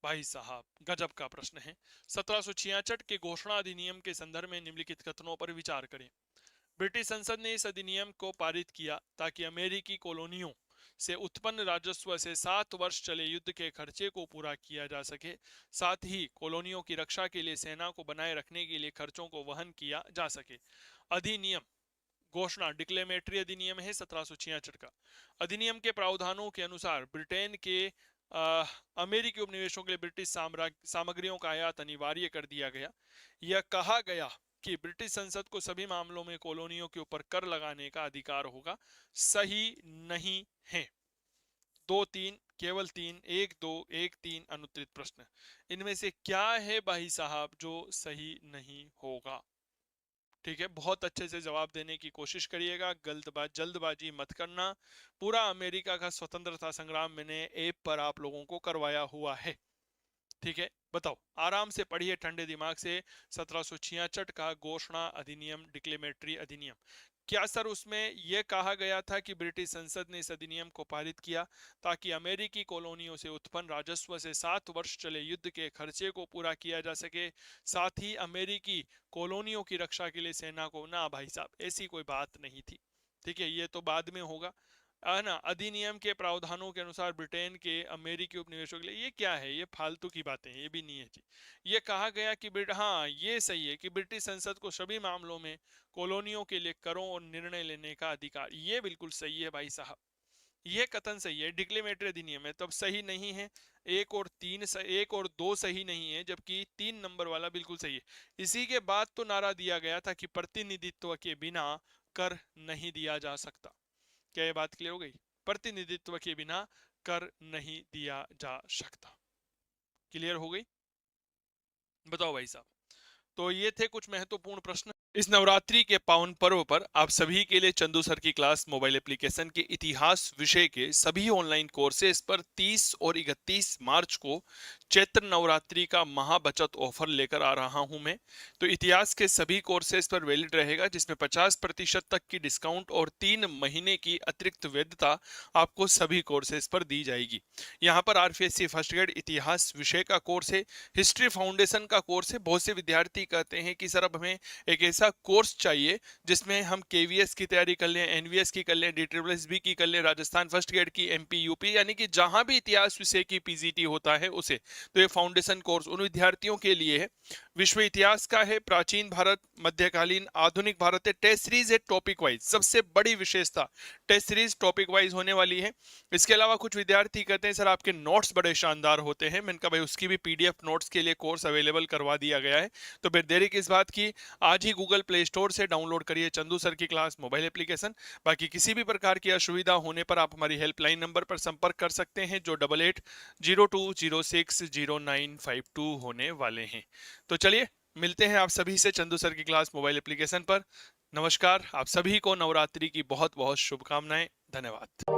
भाई साहब, गजब का प्रश्न है। 1766 के घोषणा अधिनियम के संदर्भ में निम्नलिखित कथनों पर विचार करें। ब्रिटिश संसद ने इस अधिनियम को पारित किया ताकि अमेरिकी कॉलोनियों से उत्पन्न राजस्व से 7 वर्ष चले युद्ध के खर्चे को पूरा किया जा सके। साथ ही कॉलोनियों की रक्षा के लिए सेना को बनाए रखने के लिए खर्चों को वहन किया जा सके। अधिनियम घोषणा डिक्लेमेटरी अधिनियम है 1766 का। अधिनियम के प्रावधानों के अनुसार ब्रिटेन के अमेरिकी उपनिवेशों के लिए ब्रिटिश सामग्रियों का आयात अनिवार्य कर दिया गया। यह कहा गया कि ब्रिटिश संसद को सभी मामलों में कॉलोनियों के ऊपर कर लगाने का अधिकार होगा। सही नहीं है। 2, 3, केवल 3, 1, 2, 1, 3 अनुत्तरित प्रश्न। इनमें से क्या है भाई साहब जो सही नहीं होगा? ठीक है, बहुत अच्छे से जवाब देने की कोशिश करिएगा, जल्दबाजी मत करना। पूरा अमेरिका का स्वतंत्रता संग्राम मैंने ऐप पर आप लोगों को करवाया हुआ है। ठीक है, बताओ, आराम से पढ़िए ठंडे दिमाग से। 1766 का घोषणा अधिनियम, डिक्लेमेटरी अधिनियम, क्या सर उसमें यह कहा गया था कि ब्रिटिश संसद ने इस अधिनियम को पारित किया ताकि अमेरिकी कॉलोनियों से उत्पन्न राजस्व से 7 वर्ष चले युद्ध के खर्चे को पूरा किया जा सके, साथ ही अमेरिकी कॉलोनियों की रक्षा के लिए सेना को? ना भाई साहब, ऐसी कोई बात नहीं थी। ठीक है, ये तो बाद में होगा, है ना। अधिनियम के प्रावधानों के अनुसार ब्रिटेन के अमेरिकी उपनिवेशों के लिए, ये क्या है, ये फालतू की बातें हैं, ये भी नहीं है जी। ये कहा गया कि हाँ ये सही है कि ब्रिटिश संसद को सभी मामलों में कॉलोनियों के लिए करों और निर्णय लेने का अधिकार, ये बिल्कुल सही है भाई साहब, ये कथन सही है। डिक्लेमेटरी अधिनियम है तब सही नहीं है। 1 और 2 सही नहीं है, जबकि 3 नंबर वाला बिल्कुल सही है। इसी के बाद तो नारा दिया गया था कि प्रतिनिधित्व के बिना कर नहीं दिया जा सकता। क्या ये बात क्लियर हो गई? प्रतिनिधित्व के बिना कर नहीं दिया जा सकता। क्लियर हो गई? बताओ भाई साहब। तो ये थे कुछ महत्वपूर्ण प्रश्न। इस नवरात्रि के पावन पर्व पर आप सभी के लिए चंदू सर की क्लास मोबाइल एप्लीकेशन के इतिहास विषय के सभी ऑनलाइन कोर्सेज पर 30 और 31 मार्च को चैत्र नवरात्रि का महाबचत ऑफर लेकर आ रहा हूं मैं। तो इतिहास के सभी कोर्सेज पर वैलिड रहेगा, जिसमें 50% तक की डिस्काउंट और 3 महीने की अतिरिक्त वैधता आपको सभी कोर्सेज पर दी जाएगी। यहाँ पर आरपीएससी फर्स्ट ग्रेड इतिहास विषय का कोर्स है, हिस्ट्री फाउंडेशन का कोर्स है। बहुत से विद्यार्थी कहते हैं कि सर अब हमें एक ऐसा कोर्स चाहिए जिसमें हम केवीएस की तैयारी कर लें, एनवीएस की कर लें, डीट्रिपल्एसबी की कर लें, राजस्थान फर्स्ट ग्रेड की, एमपी यूपी, यानी कि जहां भी इतिहास विषय की पीजीटी होता है उसे। तो ये फाउंडेशन कोर्स उन विद्यार्थियों के लिए है। विश्व इतिहास का है, प्राचीन भारत, मध्यकालीन, आधुनिक भारत है। टेस्ट सीरीज है टॉपिक वाइज, सबसे बड़ी विशेषता टेस्ट सीरीज टॉपिक वाइज होने वाली है। इसके अलावा कुछ विद्यार्थी कहते हैं सर आपके नोट्स बड़े शानदार होते हैं। मैंने कहा भाई उसकी भी पीडीएफ नोट्स के लिए कोर्स अवेलेबल करवा दिया गया है। तो फिर देरी किस बात की, आज ही गूगल प्ले स्टोर से डाउनलोड करिए चंदू सर की क्लास मोबाइल एप्लीकेशन। बाकी किसी भी प्रकार की असुविधा होने पर आप हमारी हेल्पलाइन नंबर पर संपर्क कर सकते हैं, जो 8802060952 होने वाले हैं। तो चलिए मिलते हैं आप सभी से चंदू सर की क्लास मोबाइल एप्लीकेशन पर। नमस्कार, आप सभी को नवरात्रि की बहुत बहुत शुभकामनाएं। धन्यवाद।